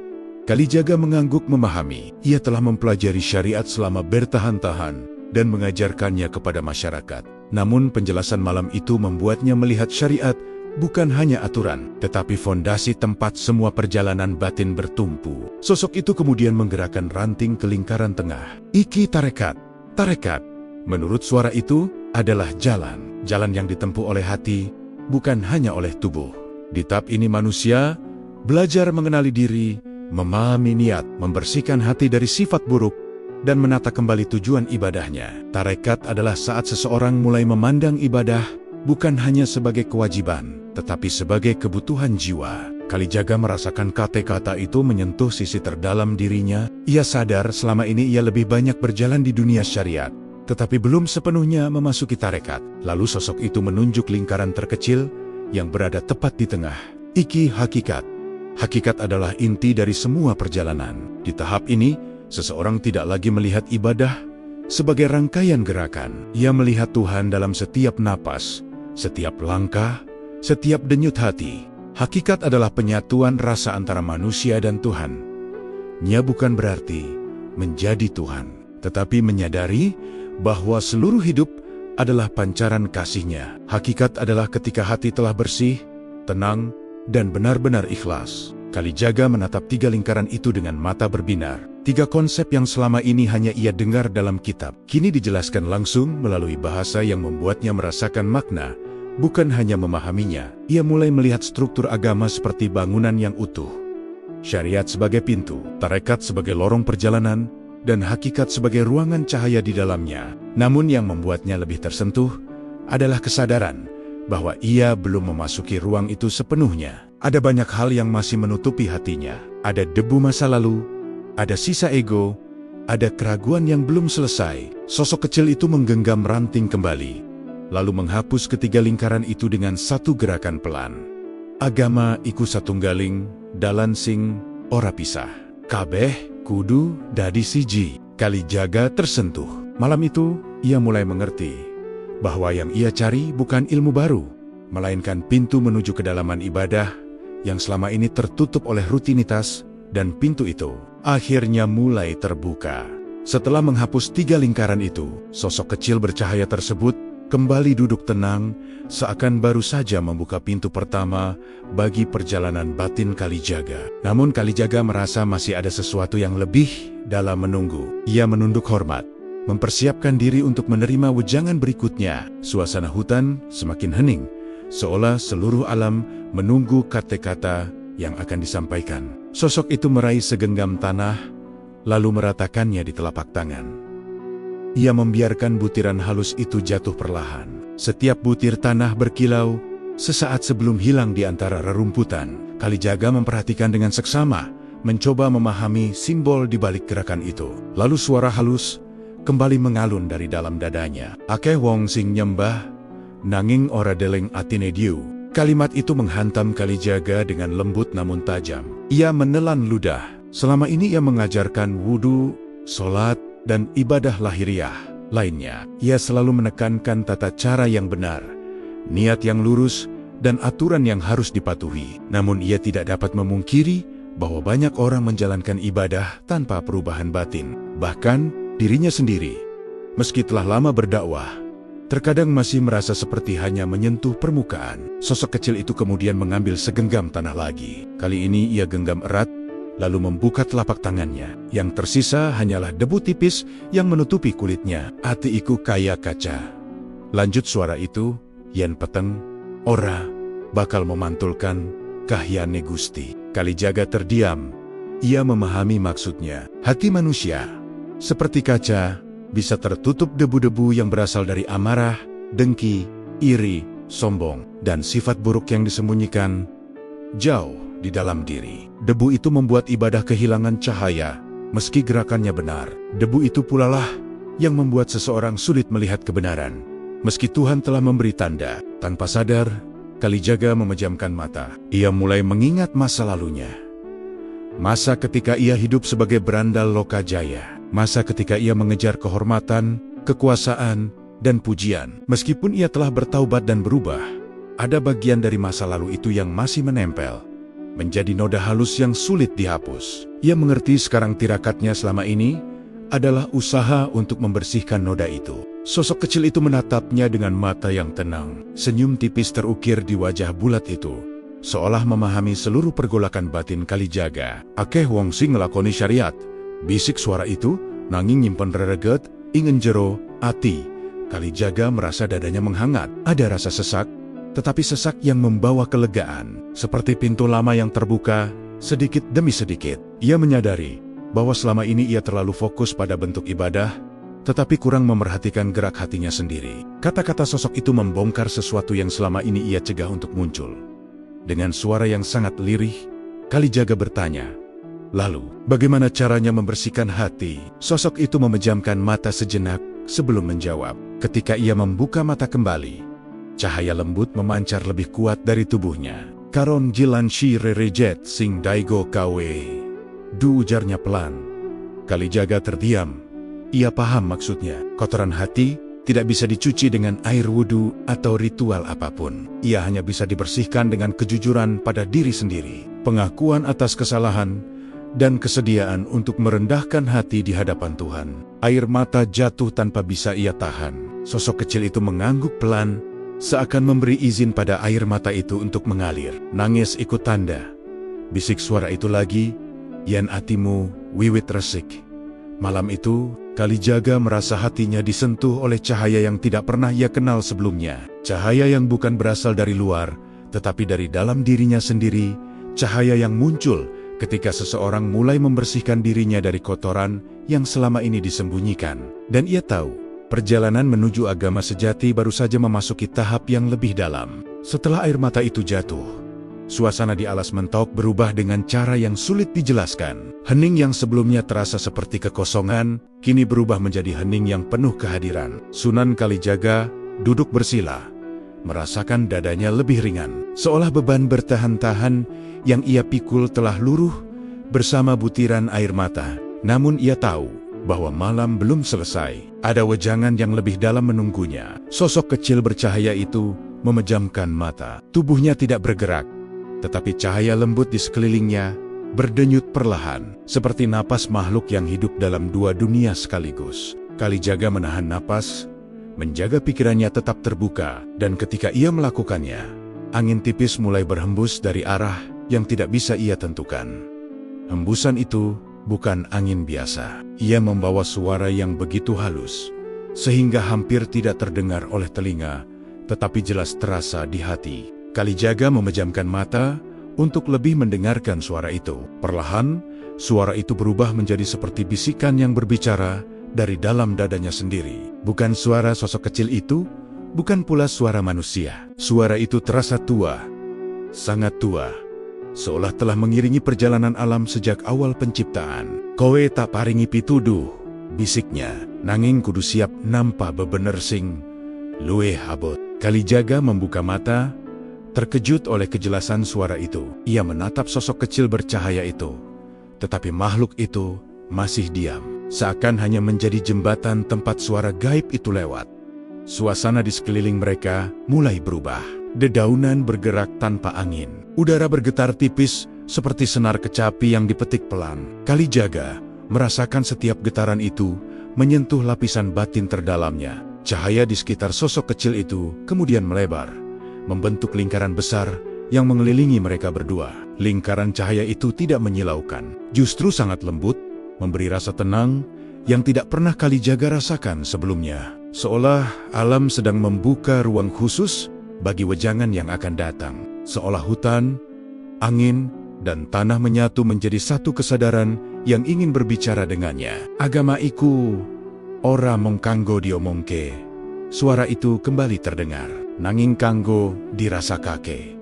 S1: Kalijaga mengangguk memahami. Ia telah mempelajari syariat selama bertahun-tahun dan mengajarkannya kepada masyarakat. Namun penjelasan malam itu membuatnya melihat syariat bukan hanya aturan, tetapi fondasi tempat semua perjalanan batin bertumpu. Sosok itu kemudian menggerakkan ranting ke lingkaran tengah. "Iki tarekat." Tarekat, menurut suara itu, adalah jalan. Jalan yang ditempuh oleh hati, bukan hanya oleh tubuh. Di tahap ini manusia belajar mengenali diri, memahami niat, membersihkan hati dari sifat buruk, dan menata kembali tujuan ibadahnya. Tarekat adalah saat seseorang mulai memandang ibadah bukan hanya sebagai kewajiban, tetapi sebagai kebutuhan jiwa. Kalijaga merasakan kata-kata itu menyentuh sisi terdalam dirinya. Ia sadar selama ini ia lebih banyak berjalan di dunia syariat, tetapi belum sepenuhnya memasuki tarekat. Lalu sosok itu menunjuk lingkaran terkecil yang berada tepat di tengah. "Iki hakikat." Hakikat adalah inti dari semua perjalanan. Di tahap ini, seseorang tidak lagi melihat ibadah sebagai rangkaian gerakan. Ia melihat Tuhan dalam setiap napas, setiap langkah, setiap denyut hati. Hakikat adalah penyatuan rasa antara manusia dan Tuhan. Nya bukan berarti menjadi Tuhan, tetapi menyadari bahwa seluruh hidup adalah pancaran kasih-Nya. Hakikat adalah ketika hati telah bersih, tenang, dan benar-benar ikhlas. Kalijaga menatap 3 lingkaran itu dengan mata berbinar. 3 konsep yang selama ini hanya ia dengar dalam kitab, kini dijelaskan langsung melalui bahasa yang membuatnya merasakan makna, bukan hanya memahaminya. Ia mulai melihat struktur agama seperti bangunan yang utuh. Syariat sebagai pintu, tarekat sebagai lorong perjalanan, dan hakikat sebagai ruangan cahaya di dalamnya. Namun yang membuatnya lebih tersentuh adalah kesadaran bahwa ia belum memasuki ruang itu sepenuhnya. Ada banyak hal yang masih menutupi hatinya. Ada debu masa lalu, ada sisa ego, ada keraguan yang belum selesai. Sosok kecil itu menggenggam ranting kembali, lalu menghapus ketiga lingkaran itu dengan satu gerakan pelan. Agama iku satunggaling, dalan sing ora pisah. Kabeh kudu dadi siji. Kalijaga tersentuh. Malam itu, ia mulai mengerti bahwa yang ia cari bukan ilmu baru, melainkan pintu menuju kedalaman ibadah yang selama ini tertutup oleh rutinitas, dan pintu itu akhirnya mulai terbuka. Setelah menghapus 3 lingkaran itu, sosok kecil bercahaya tersebut kembali duduk tenang, seakan baru saja membuka pintu pertama bagi perjalanan batin Kalijaga. Namun Kalijaga merasa masih ada sesuatu yang lebih dalam menunggu. Ia menunduk hormat, mempersiapkan diri untuk menerima wejangan berikutnya. Suasana hutan semakin hening, seolah seluruh alam menunggu kata-kata yang akan disampaikan. Sosok itu meraih segenggam tanah, lalu meratakannya di telapak tangan. Ia membiarkan butiran halus itu jatuh perlahan. Setiap butir tanah berkilau, sesaat sebelum hilang di antara rerumputan. Kalijaga memperhatikan dengan seksama, mencoba memahami simbol di balik gerakan itu. Lalu suara halus kembali mengalun dari dalam dadanya. Akeh wong sing nyembah, nanging ora deleng atine diu. Kalimat itu menghantam Kalijaga dengan lembut namun tajam. Ia menelan ludah. Selama ini ia mengajarkan wudu, sholat, dan ibadah lahiriah lainnya. Ia selalu menekankan tata cara yang benar, niat yang lurus, dan aturan yang harus dipatuhi. Namun ia tidak dapat memungkiri bahwa banyak orang menjalankan ibadah tanpa perubahan batin. Bahkan dirinya sendiri, meski telah lama berdakwah, terkadang masih merasa seperti hanya menyentuh permukaan. Sosok kecil itu kemudian mengambil segenggam tanah lagi. Kali ini ia genggam erat, lalu membuka telapak tangannya. Yang tersisa hanyalah debu tipis yang menutupi kulitnya. Ati iku kaya kaca. Lanjut suara itu, yen peteng, ora, bakal memantulkan kahyane Gusti. Kalijaga terdiam. Ia memahami maksudnya. Hati manusia, seperti kaca, bisa tertutup debu-debu yang berasal dari amarah, dengki, iri, sombong, dan sifat buruk yang disembunyikan jauh di dalam diri. Debu itu membuat ibadah kehilangan cahaya, meski gerakannya benar. Debu itu pula lah yang membuat seseorang sulit melihat kebenaran, meski Tuhan telah memberi tanda. Tanpa sadar, Kalijaga memejamkan mata. Ia mulai mengingat masa lalunya. Masa ketika ia hidup sebagai berandal Lokajaya. Masa ketika ia mengejar kehormatan, kekuasaan, dan pujian. Meskipun ia telah bertaubat dan berubah, ada bagian dari masa lalu itu yang masih menempel, menjadi noda halus yang sulit dihapus. Ia mengerti sekarang tirakatnya selama ini adalah usaha untuk membersihkan noda itu. Sosok kecil itu menatapnya dengan mata yang tenang. Senyum tipis terukir di wajah bulat itu, seolah memahami seluruh pergolakan batin Kalijaga. Akeh wong sing ngelakoni syariat, bisik suara itu, nanging nyimpen rereget, ingen jero, ati. Kalijaga merasa dadanya menghangat. Ada rasa sesak, tetapi sesak yang membawa kelegaan. Seperti pintu lama yang terbuka, sedikit demi sedikit. Ia menyadari bahwa selama ini ia terlalu fokus pada bentuk ibadah, tetapi kurang memerhatikan gerak hatinya sendiri. Kata-kata sosok itu membongkar sesuatu yang selama ini ia cegah untuk muncul. Dengan suara yang sangat lirih, Kalijaga bertanya, "Lalu, bagaimana caranya membersihkan hati?" Sosok itu memejamkan mata sejenak sebelum menjawab. Ketika ia membuka mata kembali, cahaya lembut memancar lebih kuat dari tubuhnya. "Karon jilan shi rerejet sing daigo kawe." Du, ujarnya pelan. Kalijaga terdiam. Ia paham maksudnya. Kotoran hati tidak bisa dicuci dengan air wudhu atau ritual apapun. Ia hanya bisa dibersihkan dengan kejujuran pada diri sendiri, pengakuan atas kesalahan, dan kesediaan untuk merendahkan hati di hadapan Tuhan. Air mata jatuh tanpa bisa ia tahan. Sosok kecil itu mengangguk pelan, seakan memberi izin pada air mata itu untuk mengalir. Nangis ikut tanda. Bisik suara itu lagi, "Yen atimu wiwit resik." Malam itu, Kalijaga merasa hatinya disentuh oleh cahaya yang tidak pernah ia kenal sebelumnya. Cahaya yang bukan berasal dari luar, tetapi dari dalam dirinya sendiri. Cahaya yang muncul ketika seseorang mulai membersihkan dirinya dari kotoran yang selama ini disembunyikan. Dan ia tahu, perjalanan menuju agama sejati baru saja memasuki tahap yang lebih dalam. Setelah air mata itu jatuh, suasana di Alas Mentok berubah dengan cara yang sulit dijelaskan. Hening yang sebelumnya terasa seperti kekosongan, kini berubah menjadi hening yang penuh kehadiran. Sunan Kalijaga duduk bersila, merasakan dadanya lebih ringan. Seolah beban bertahan-tahan yang ia pikul telah luruh bersama butiran air mata. Namun ia tahu bahwa malam belum selesai. Ada wejangan yang lebih dalam menunggunya. Sosok kecil bercahaya itu memejamkan mata. Tubuhnya tidak bergerak, tetapi cahaya lembut di sekelilingnya berdenyut perlahan, seperti napas makhluk yang hidup dalam dua dunia sekaligus. Kalijaga menahan napas, menjaga pikirannya tetap terbuka, dan ketika ia melakukannya, angin tipis mulai berhembus dari arah yang tidak bisa ia tentukan. Hembusan itu bukan angin biasa. Ia membawa suara yang begitu halus, sehingga hampir tidak terdengar oleh telinga, tetapi jelas terasa di hati. Kalijaga memejamkan mata untuk lebih mendengarkan suara itu. Perlahan, suara itu berubah menjadi seperti bisikan yang berbicara dari dalam dadanya sendiri. Bukan suara sosok kecil itu, bukan pula suara manusia. Suara itu terasa tua, sangat tua, seolah telah mengiringi perjalanan alam sejak awal penciptaan. "Kowe tak paringi pituduh," bisiknya, "nanging kudu siap nampa bebener sing luwih abot." Kalijaga membuka mata, terkejut oleh kejelasan suara itu. Ia menatap sosok kecil bercahaya itu, tetapi makhluk itu masih diam, seakan hanya menjadi jembatan tempat suara gaib itu lewat. Suasana di sekeliling mereka mulai berubah. Dedaunan bergerak tanpa angin. Udara bergetar tipis seperti senar kecapi yang dipetik pelan. Kalijaga merasakan setiap getaran itu menyentuh lapisan batin terdalamnya. Cahaya di sekitar sosok kecil itu kemudian melebar, membentuk lingkaran besar yang mengelilingi mereka berdua. Lingkaran cahaya itu tidak menyilaukan, justru sangat lembut, memberi rasa tenang yang tidak pernah Kalijaga rasakan sebelumnya. Seolah alam sedang membuka ruang khusus bagi wejangan yang akan datang. Seolah hutan, angin, dan tanah menyatu menjadi satu kesadaran yang ingin berbicara dengannya. "Agama iku ora mung kanggo diomongke." Suara itu kembali terdengar. "Nanging kanggo dirasakake."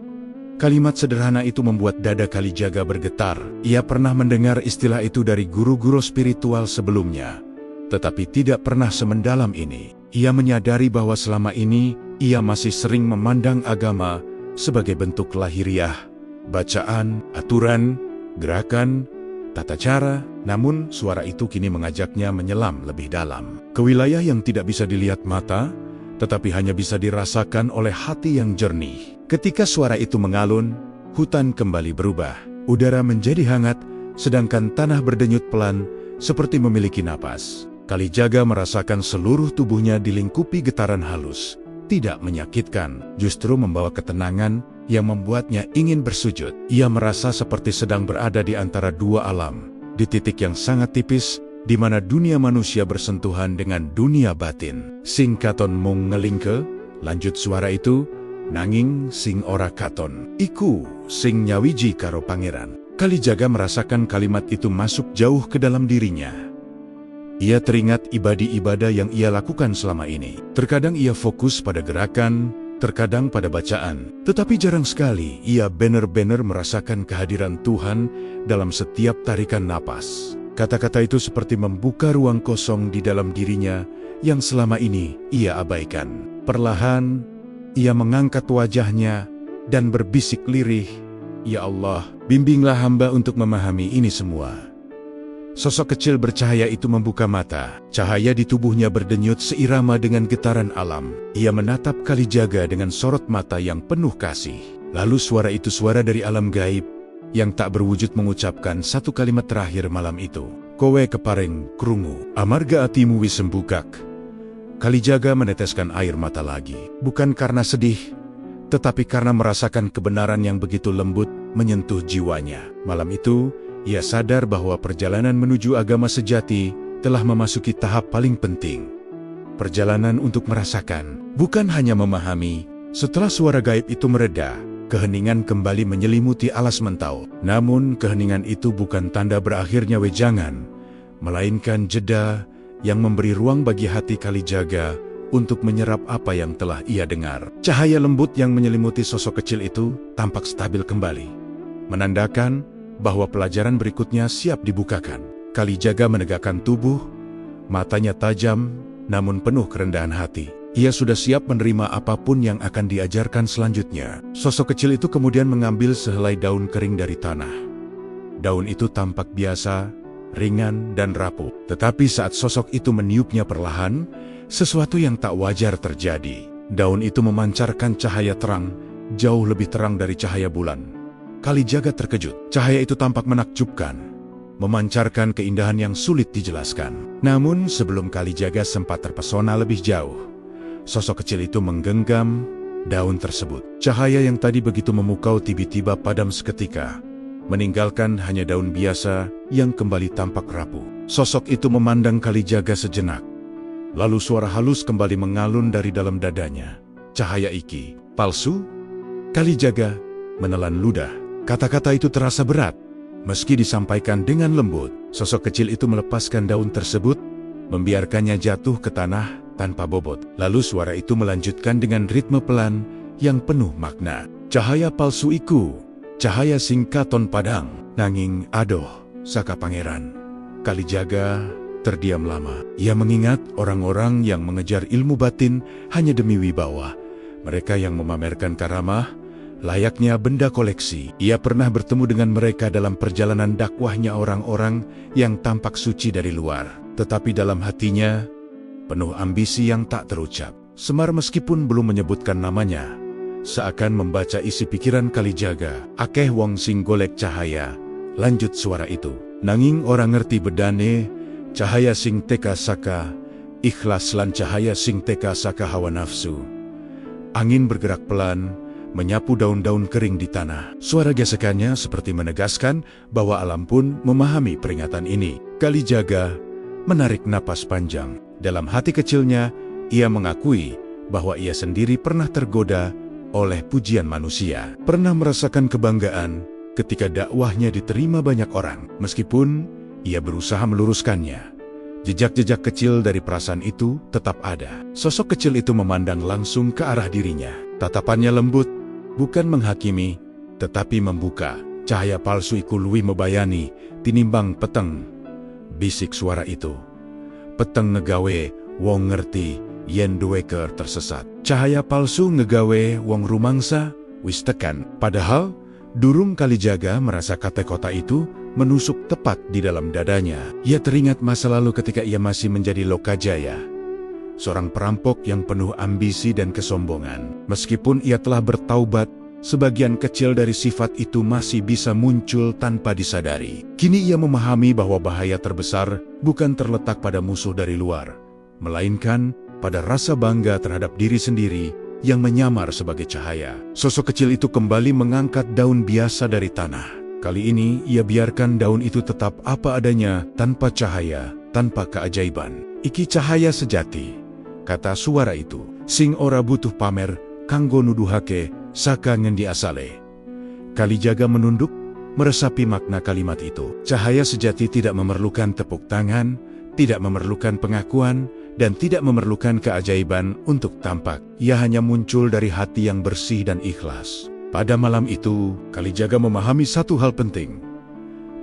S1: Kalimat sederhana itu membuat dada Kalijaga bergetar. Ia pernah mendengar istilah itu dari guru-guru spiritual sebelumnya, tetapi tidak pernah semendalam ini. Ia menyadari bahwa selama ini ia masih sering memandang agama sebagai bentuk lahiriah, bacaan, aturan, gerakan, tata cara. Namun suara itu kini mengajaknya menyelam lebih dalam, ke wilayah yang tidak bisa dilihat mata, tetapi hanya bisa dirasakan oleh hati yang jernih. Ketika suara itu mengalun, hutan kembali berubah. Udara menjadi hangat, sedangkan tanah berdenyut pelan, seperti memiliki napas. Kalijaga merasakan seluruh tubuhnya dilingkupi getaran halus. Tidak menyakitkan, justru membawa ketenangan yang membuatnya ingin bersujud. Ia merasa seperti sedang berada di antara dua alam, di titik yang sangat tipis, di mana dunia manusia bersentuhan dengan dunia batin. "Sing katon mung ngelingke," lanjut suara itu, "nanging sing ora katon iku sing nyawiji karo pangeran." Kalijaga merasakan kalimat itu masuk jauh ke dalam dirinya. Ia teringat ibadah-ibadah yang ia lakukan selama ini. Terkadang ia fokus pada gerakan, terkadang pada bacaan, tetapi jarang sekali ia benar-benar merasakan kehadiran Tuhan dalam setiap tarikan napas. Kata-kata itu seperti membuka ruang kosong di dalam dirinya yang selama ini ia abaikan. Perlahan, ia mengangkat wajahnya dan berbisik lirih, "Ya Allah, bimbinglah hamba untuk memahami ini semua." Sosok kecil bercahaya itu membuka mata. Cahaya di tubuhnya berdenyut seirama dengan getaran alam. Ia menatap Kalijaga dengan sorot mata yang penuh kasih. Lalu suara itu, suara dari alam gaib, yang tak berwujud, mengucapkan satu kalimat terakhir malam itu. "Kowe kepareng krungu, amarga atimu wis sembukak. Kalijaga meneteskan air mata lagi. Bukan karena sedih, tetapi karena merasakan kebenaran yang begitu lembut menyentuh jiwanya. Malam itu, ia sadar bahwa perjalanan menuju agama sejati telah memasuki tahap paling penting. Perjalanan untuk merasakan, bukan hanya memahami. Setelah suara gaib itu mereda, keheningan kembali menyelimuti alas mentau. Namun keheningan itu bukan tanda berakhirnya wejangan, melainkan jeda yang memberi ruang bagi hati Kalijaga untuk menyerap apa yang telah ia dengar. Cahaya lembut yang menyelimuti sosok kecil itu tampak stabil kembali, menandakan bahwa pelajaran berikutnya siap dibukakan. Kalijaga menegakkan tubuh, matanya tajam namun penuh kerendahan hati. Ia sudah siap menerima apapun yang akan diajarkan selanjutnya. Sosok kecil itu kemudian mengambil sehelai daun kering dari tanah. Daun itu tampak biasa, ringan dan rapuh. Tetapi saat sosok itu meniupnya perlahan, sesuatu yang tak wajar terjadi. Daun itu memancarkan cahaya terang, jauh lebih terang dari cahaya bulan. Kalijaga terkejut. Cahaya itu tampak menakjubkan, memancarkan keindahan yang sulit dijelaskan. Namun sebelum Kalijaga sempat terpesona lebih jauh, sosok kecil itu menggenggam daun tersebut. Cahaya yang tadi begitu memukau tiba-tiba padam seketika, meninggalkan hanya daun biasa yang kembali tampak rapuh. Sosok itu memandang Kalijaga sejenak. Lalu suara halus kembali mengalun dari dalam dadanya. Cahaya iki, palsu? Kalijaga menelan ludah. Kata-kata itu terasa berat. Meski disampaikan dengan lembut, sosok kecil itu melepaskan daun tersebut, membiarkannya jatuh ke tanah tanpa bobot. Lalu suara itu melanjutkan dengan ritme pelan yang penuh makna. Cahaya palsu iku, cahaya sing katon padang, nanging adoh, saka pangeran. Kalijaga terdiam lama. Ia mengingat orang-orang yang mengejar ilmu batin hanya demi wibawa. Mereka yang memamerkan karamah, layaknya benda koleksi. Ia pernah bertemu dengan mereka dalam perjalanan dakwahnya orang-orang yang tampak suci dari luar. Tetapi dalam hatinya, penuh ambisi yang tak terucap. Semar meskipun belum menyebutkan namanya, seakan membaca isi pikiran Kalijaga. Akeh wong sing golek cahaya, lanjut suara itu. Nanging orang ngerti bedane, cahaya sing teka saka ikhlas lan cahaya sing teka saka hawa nafsu. Angin bergerak pelan, menyapu daun-daun kering di tanah. Suara gesekannya seperti menegaskan bahwa alam pun memahami peringatan ini. Kalijaga menarik napas panjang. Dalam hati kecilnya, ia mengakui bahwa ia sendiri pernah tergoda oleh pujian manusia. Pernah merasakan kebanggaan ketika dakwahnya diterima banyak orang. Meskipun ia berusaha meluruskannya, jejak-jejak kecil dari perasaan itu tetap ada. Sosok kecil itu memandang langsung ke arah dirinya. Tatapannya lembut, bukan menghakimi, tetapi membuka. Cahaya palsu iku luwih mebayani tinimbang peteng, bisik suara itu. Peteng ngegawe wong ngerti yen duwe keur tersesat. Cahaya palsu ngegawe wong rumangsa wis tekan. Padahal durung Kalijaga merasa kata-kata itu menusuk tepat di dalam dadanya. Ia teringat masa lalu ketika ia masih menjadi Lokajaya, seorang perampok yang penuh ambisi dan kesombongan. Meskipun ia telah bertaubat, sebagian kecil dari sifat itu masih bisa muncul tanpa disadari. Kini ia memahami bahwa bahaya terbesar bukan terletak pada musuh dari luar, melainkan pada rasa bangga terhadap diri sendiri yang menyamar sebagai cahaya. Sosok kecil itu kembali mengangkat daun biasa dari tanah. Kali ini ia biarkan daun itu tetap apa adanya, tanpa cahaya, tanpa keajaiban. Iki cahaya sejati, kata suara itu. Sing ora butuh pamer, kanggo nuduhake, saka ngendi asale. Kalijaga menunduk, meresapi makna kalimat itu. Cahaya sejati tidak memerlukan tepuk tangan, tidak memerlukan pengakuan, dan tidak memerlukan keajaiban untuk tampak. Ia hanya muncul dari hati yang bersih dan ikhlas. Pada malam itu, Kalijaga memahami satu hal penting.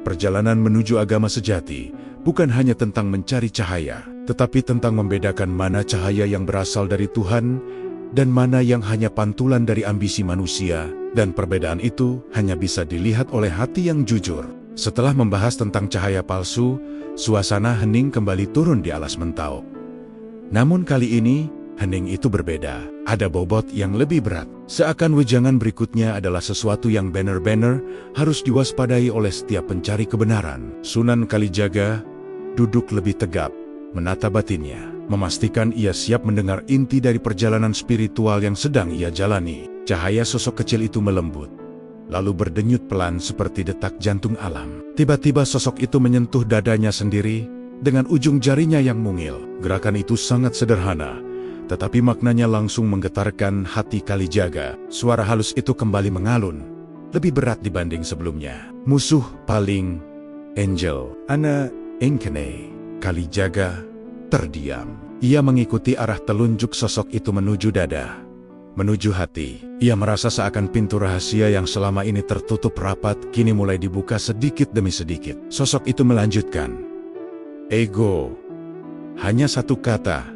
S1: Perjalanan menuju agama sejati bukan hanya tentang mencari cahaya, tetapi tentang membedakan mana cahaya yang berasal dari Tuhan dan mana yang hanya pantulan dari ambisi manusia, dan perbedaan itu hanya bisa dilihat oleh hati yang jujur. Setelah membahas tentang cahaya palsu, suasana hening kembali turun di alas mentau. Namun kali ini, hening itu berbeda. Ada bobot yang lebih berat. Seakan wejangan berikutnya adalah sesuatu yang benar-benar harus diwaspadai oleh setiap pencari kebenaran. Sunan Kalijaga duduk lebih tegap, menata batinnya, memastikan ia siap mendengar inti dari perjalanan spiritual yang sedang ia jalani. Cahaya sosok kecil itu melembut, lalu berdenyut pelan seperti detak jantung alam. Tiba-tiba sosok itu menyentuh dadanya sendiri dengan ujung jarinya yang mungil. Gerakan itu sangat sederhana, tetapi maknanya langsung menggetarkan hati Kalijaga. Suara halus itu kembali mengalun, lebih berat dibanding sebelumnya. Musuh paling Angel, Ana Enkene. Kalijaga terdiam. Ia mengikuti arah telunjuk sosok itu menuju dada, menuju hati. Ia merasa seakan pintu rahasia yang selama ini tertutup rapat kini mulai dibuka sedikit demi sedikit. Sosok itu melanjutkan, "Ego, hanya satu kata,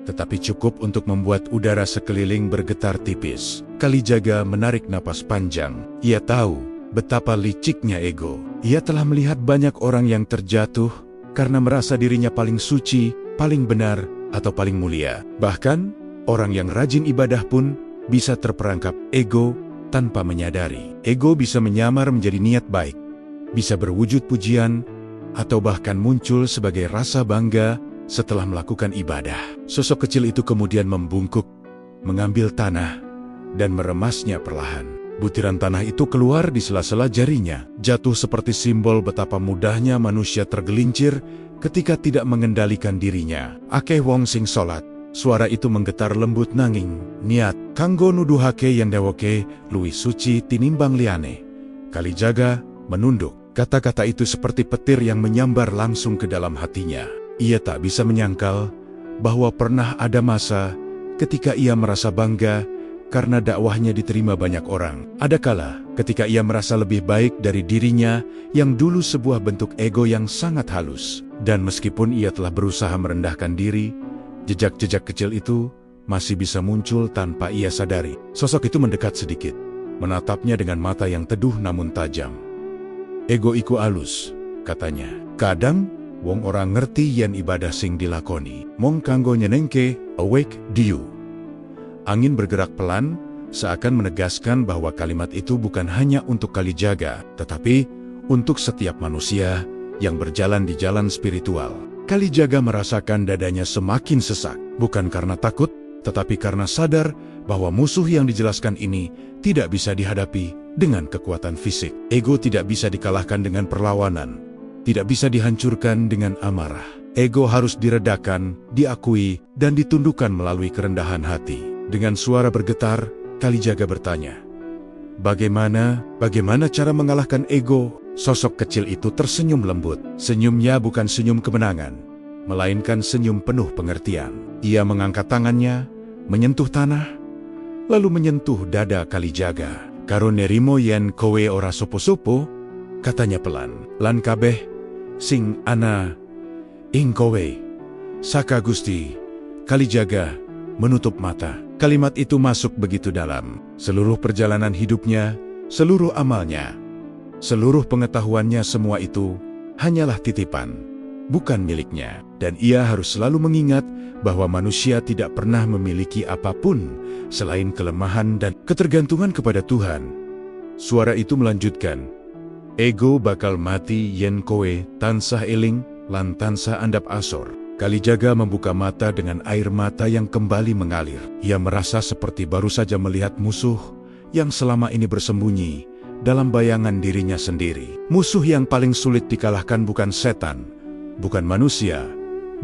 S1: tetapi cukup untuk membuat udara sekeliling bergetar tipis." Kalijaga menarik napas panjang. Ia tahu betapa liciknya ego. Ia telah melihat banyak orang yang terjatuh karena merasa dirinya paling suci, paling benar, atau paling mulia. Bahkan, orang yang rajin ibadah pun bisa terperangkap ego tanpa menyadari. Ego bisa menyamar menjadi niat baik, bisa berwujud pujian, atau bahkan muncul sebagai rasa bangga setelah melakukan ibadah. Sosok kecil itu kemudian membungkuk, mengambil tanah, dan meremasnya perlahan. Butiran tanah itu keluar di sela-sela jarinya, jatuh seperti simbol betapa mudahnya manusia tergelincir ketika tidak mengendalikan dirinya. "Akeh wong sing solat." Suara itu menggetar lembut nanging niat kanggo nuduhake yang dewoke luwih suci tinimbang liyane. Kalijaga menunduk. Kata-kata itu seperti petir yang menyambar langsung ke dalam hatinya. Ia tak bisa menyangkal bahwa pernah ada masa ketika ia merasa bangga karena dakwahnya diterima banyak orang. Ada kala ketika ia merasa lebih baik dari dirinya yang dulu sebuah bentuk ego yang sangat halus. Dan meskipun ia telah berusaha merendahkan diri, jejak-jejak kecil itu masih bisa muncul tanpa ia sadari. Sosok itu mendekat sedikit, menatapnya dengan mata yang teduh namun tajam. "Ego iku alus," katanya. "Kadang wong orang ngerti yen ibadah sing dilakoni mong kanggo nyenengke awake diu." Angin bergerak pelan, seakan menegaskan bahwa kalimat itu bukan hanya untuk Kalijaga, tetapi untuk setiap manusia yang berjalan di jalan spiritual. Kalijaga merasakan dadanya semakin sesak, bukan karena takut, tetapi karena sadar bahwa musuh yang dijelaskan ini tidak bisa dihadapi dengan kekuatan fisik. Ego tidak bisa dikalahkan dengan perlawanan, tidak bisa dihancurkan dengan amarah. Ego harus diredakan, diakui, dan ditundukkan melalui kerendahan hati. Dengan suara bergetar, Kalijaga bertanya, Bagaimana cara mengalahkan ego?" Sosok kecil itu tersenyum lembut. Senyumnya bukan senyum kemenangan, melainkan senyum penuh pengertian. Ia mengangkat tangannya, menyentuh tanah, lalu menyentuh dada Kalijaga. "Karo nerimo yen kowe ora sopo-sopo," katanya pelan. "Lan kabeh sing ana ing kowe saka Gusti." Kalijaga menutup mata. Kalimat itu masuk begitu dalam. Seluruh perjalanan hidupnya, seluruh amalnya, seluruh pengetahuannya, semua itu hanyalah titipan, bukan miliknya. Dan ia harus selalu mengingat bahwa manusia tidak pernah memiliki apapun selain kelemahan dan ketergantungan kepada Tuhan. Suara itu melanjutkan, "Ego bakal mati yen kowe tansah eling lan tansah andap asor." Kalijaga membuka mata dengan air mata yang kembali mengalir. Ia merasa seperti baru saja melihat musuh yang selama ini bersembunyi dalam bayangan dirinya sendiri. Musuh yang paling sulit dikalahkan bukan setan, bukan manusia,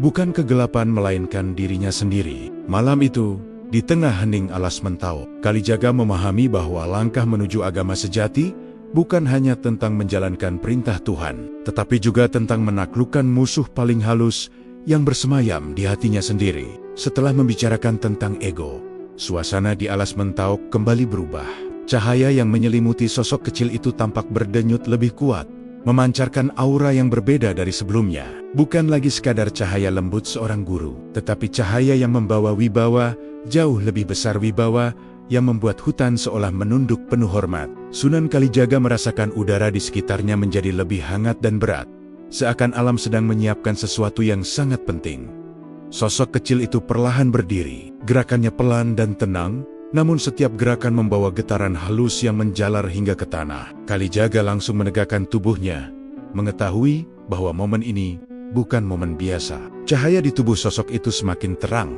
S1: bukan kegelapan, melainkan dirinya sendiri. Malam itu, di tengah hening alas mentau, Kalijaga memahami bahwa langkah menuju agama sejati bukan hanya tentang menjalankan perintah Tuhan, tetapi juga tentang menaklukkan musuh paling halus yang bersemayam di hatinya sendiri. Setelah membicarakan tentang ego, suasana di alas mentau kembali berubah. Cahaya yang menyelimuti sosok kecil itu tampak berdenyut lebih kuat, memancarkan aura yang berbeda dari sebelumnya. Bukan lagi sekadar cahaya lembut seorang guru, tetapi cahaya yang membawa wibawa, jauh lebih besar wibawa, yang membuat hutan seolah menunduk penuh hormat. Sunan Kalijaga merasakan udara di sekitarnya menjadi lebih hangat dan berat, seakan alam sedang menyiapkan sesuatu yang sangat penting. Sosok kecil itu perlahan berdiri. Gerakannya pelan dan tenang, namun setiap gerakan membawa getaran halus yang menjalar hingga ke tanah. Kalijaga langsung menegakkan tubuhnya, mengetahui bahwa momen ini bukan momen biasa. Cahaya di tubuh sosok itu semakin terang.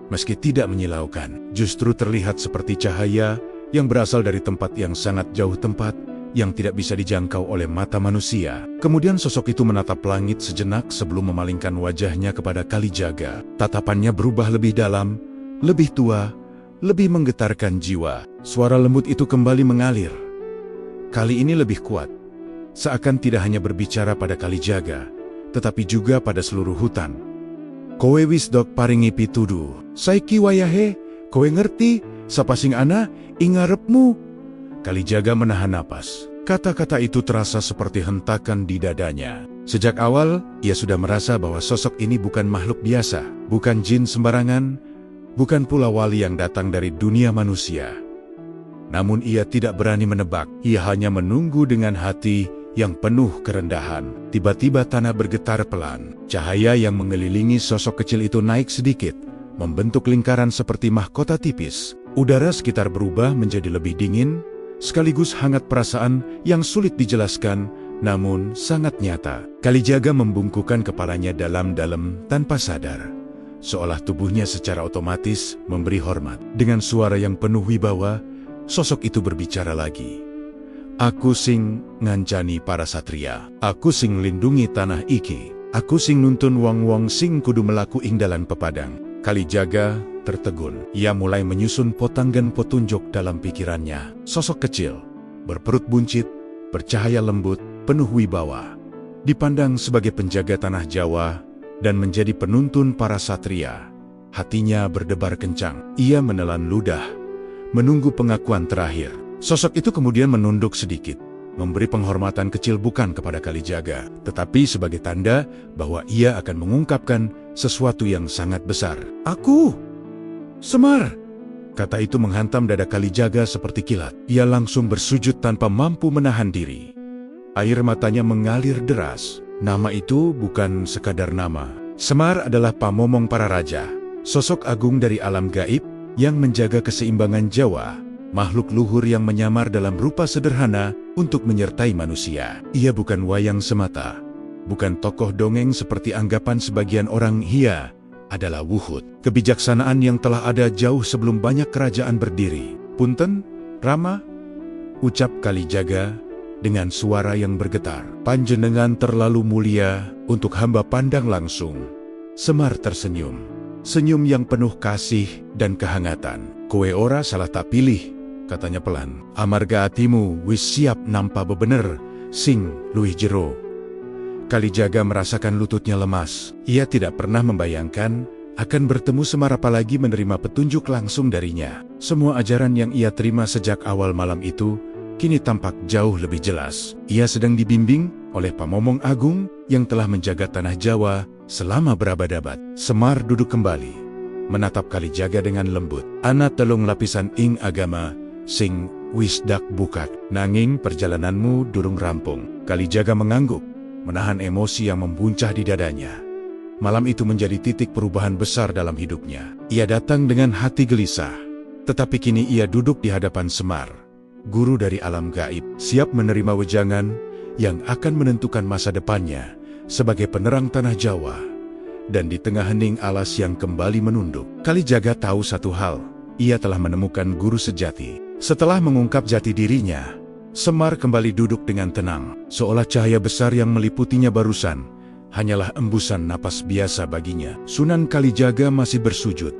S1: Meski tidak menyilaukan, justru terlihat seperti cahaya yang berasal dari tempat yang sangat jauh, tempat yang tidak bisa dijangkau oleh mata manusia. Kemudian sosok itu menatap langit sejenak sebelum memalingkan wajahnya kepada Kalijaga. Tatapannya berubah lebih dalam, lebih tua, lebih menggetarkan jiwa. Suara lembut itu kembali mengalir. Kali ini lebih kuat. Seakan tidak hanya berbicara pada Kalijaga, tetapi juga pada seluruh hutan. Kowe wis dok paringi pituduh. Saiki wayahe, kowe ngerti, sapa sing ana ing ngarepmu. Kalijaga menahan napas. Kata-kata itu terasa seperti hentakan di dadanya. Sejak awal, ia sudah merasa bahwa sosok ini bukan makhluk biasa, bukan jin sembarangan, bukan pula wali yang datang dari dunia manusia. Namun ia tidak berani menebak, ia hanya menunggu dengan hati yang penuh kerendahan. Tiba-tiba tanah bergetar pelan. Cahaya yang mengelilingi sosok kecil itu naik sedikit, membentuk lingkaran seperti mahkota tipis. Udara sekitar berubah menjadi lebih dingin, sekaligus hangat perasaan yang sulit dijelaskan, namun sangat nyata. Kalijaga membungkukkan kepalanya dalam-dalam tanpa sadar, seolah tubuhnya secara otomatis memberi hormat. Dengan suara yang penuh wibawa, sosok itu berbicara lagi. Aku sing ngancani para satria, aku sing lindungi tanah iki, aku sing nuntun wong-wong sing kudu melaku ing dalan pepadang. Kalijaga tertegun. Ia mulai menyusun potanggan petunjuk dalam pikirannya. Sosok kecil, berperut buncit, bercahaya lembut, penuh wibawa, dipandang sebagai penjaga tanah Jawa dan menjadi penuntun para satria. Hatinya berdebar kencang. Ia menelan ludah, menunggu pengakuan terakhir. Sosok itu kemudian menunduk sedikit, memberi penghormatan kecil bukan kepada Kalijaga, tetapi sebagai tanda bahwa ia akan mengungkapkan sesuatu yang sangat besar. Aku, Semar! Kata itu menghantam dada Kalijaga seperti kilat. Ia langsung bersujud tanpa mampu menahan diri. Air matanya mengalir deras. Nama itu bukan sekadar nama. Semar adalah pamomong para raja, sosok agung dari alam gaib yang menjaga keseimbangan Jawa. Makhluk luhur yang menyamar dalam rupa sederhana untuk menyertai manusia. Ia bukan wayang semata, bukan tokoh dongeng seperti anggapan sebagian orang. Ia adalah wuhud, kebijaksanaan yang telah ada jauh sebelum banyak kerajaan berdiri. Punten, Rama, ucap Kalijaga dengan suara yang bergetar. Panjenengan terlalu mulia untuk hamba pandang langsung. Semar tersenyum, senyum yang penuh kasih dan kehangatan. Kowe ora salah tak pilih, katanya pelan. Amarga atimu wis siap nampa bebener sing luwih jero. Kalijaga merasakan lututnya lemas. Ia tidak pernah membayangkan akan bertemu Semar, apalagi menerima petunjuk langsung darinya. Semua ajaran yang ia terima sejak awal malam itu kini tampak jauh lebih jelas. Ia sedang dibimbing oleh pamomong agung yang telah menjaga tanah Jawa selama berabad-abad. Semar duduk kembali, menatap Kalijaga dengan lembut. Ana telung lapisan ing agama sing wis dak bukat, nanging perjalananmu durung rampung. Kalijaga mengangguk, menahan emosi yang membuncah di dadanya. Malam itu menjadi titik perubahan besar dalam hidupnya. Ia datang dengan hati gelisah, tetapi kini ia duduk di hadapan Semar, guru dari alam gaib, siap menerima wejangan yang akan menentukan masa depannya sebagai penerang tanah Jawa. Dan di tengah hening alas yang kembali menunduk, Kalijaga tahu satu hal, ia telah menemukan guru sejati. Setelah mengungkap jati dirinya, Semar kembali duduk dengan tenang, seolah cahaya besar yang meliputinya barusan hanyalah embusan napas biasa baginya. Sunan Kalijaga masih bersujud,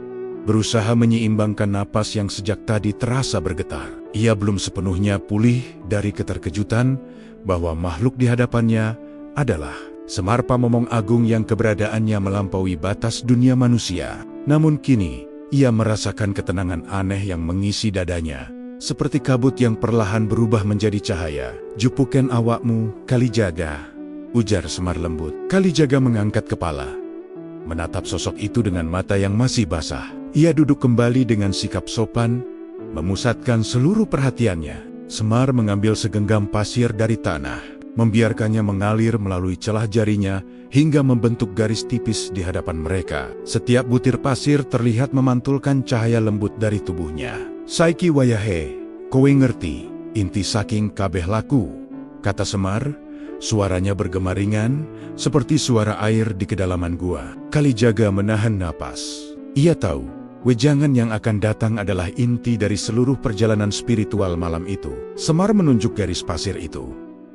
S1: berusaha menyeimbangkan napas yang sejak tadi terasa bergetar. Ia belum sepenuhnya pulih dari keterkejutan bahwa makhluk di hadapannya adalah Semar Pamomong Agung yang keberadaannya melampaui batas dunia manusia. Namun kini, ia merasakan ketenangan aneh yang mengisi dadanya, seperti kabut yang perlahan berubah menjadi cahaya. Jupuken awakmu, Kalijaga, ujar Semar lembut. Kalijaga mengangkat kepala, menatap sosok itu dengan mata yang masih basah. Ia duduk kembali dengan sikap sopan, memusatkan seluruh perhatiannya. Semar mengambil segenggam pasir dari tanah, membiarkannya mengalir melalui celah jarinya hingga membentuk garis tipis di hadapan mereka. Setiap butir pasir terlihat memantulkan cahaya lembut dari tubuhnya. Saiki wayahe, kowe ngerti inti saking kabeh laku, kata Semar, Suaranya bergema ringan, seperti suara air di kedalaman gua. Kalijaga menahan napas. Ia tahu, wejangan yang akan datang adalah inti dari seluruh perjalanan spiritual malam itu. Semar menunjuk garis pasir itu,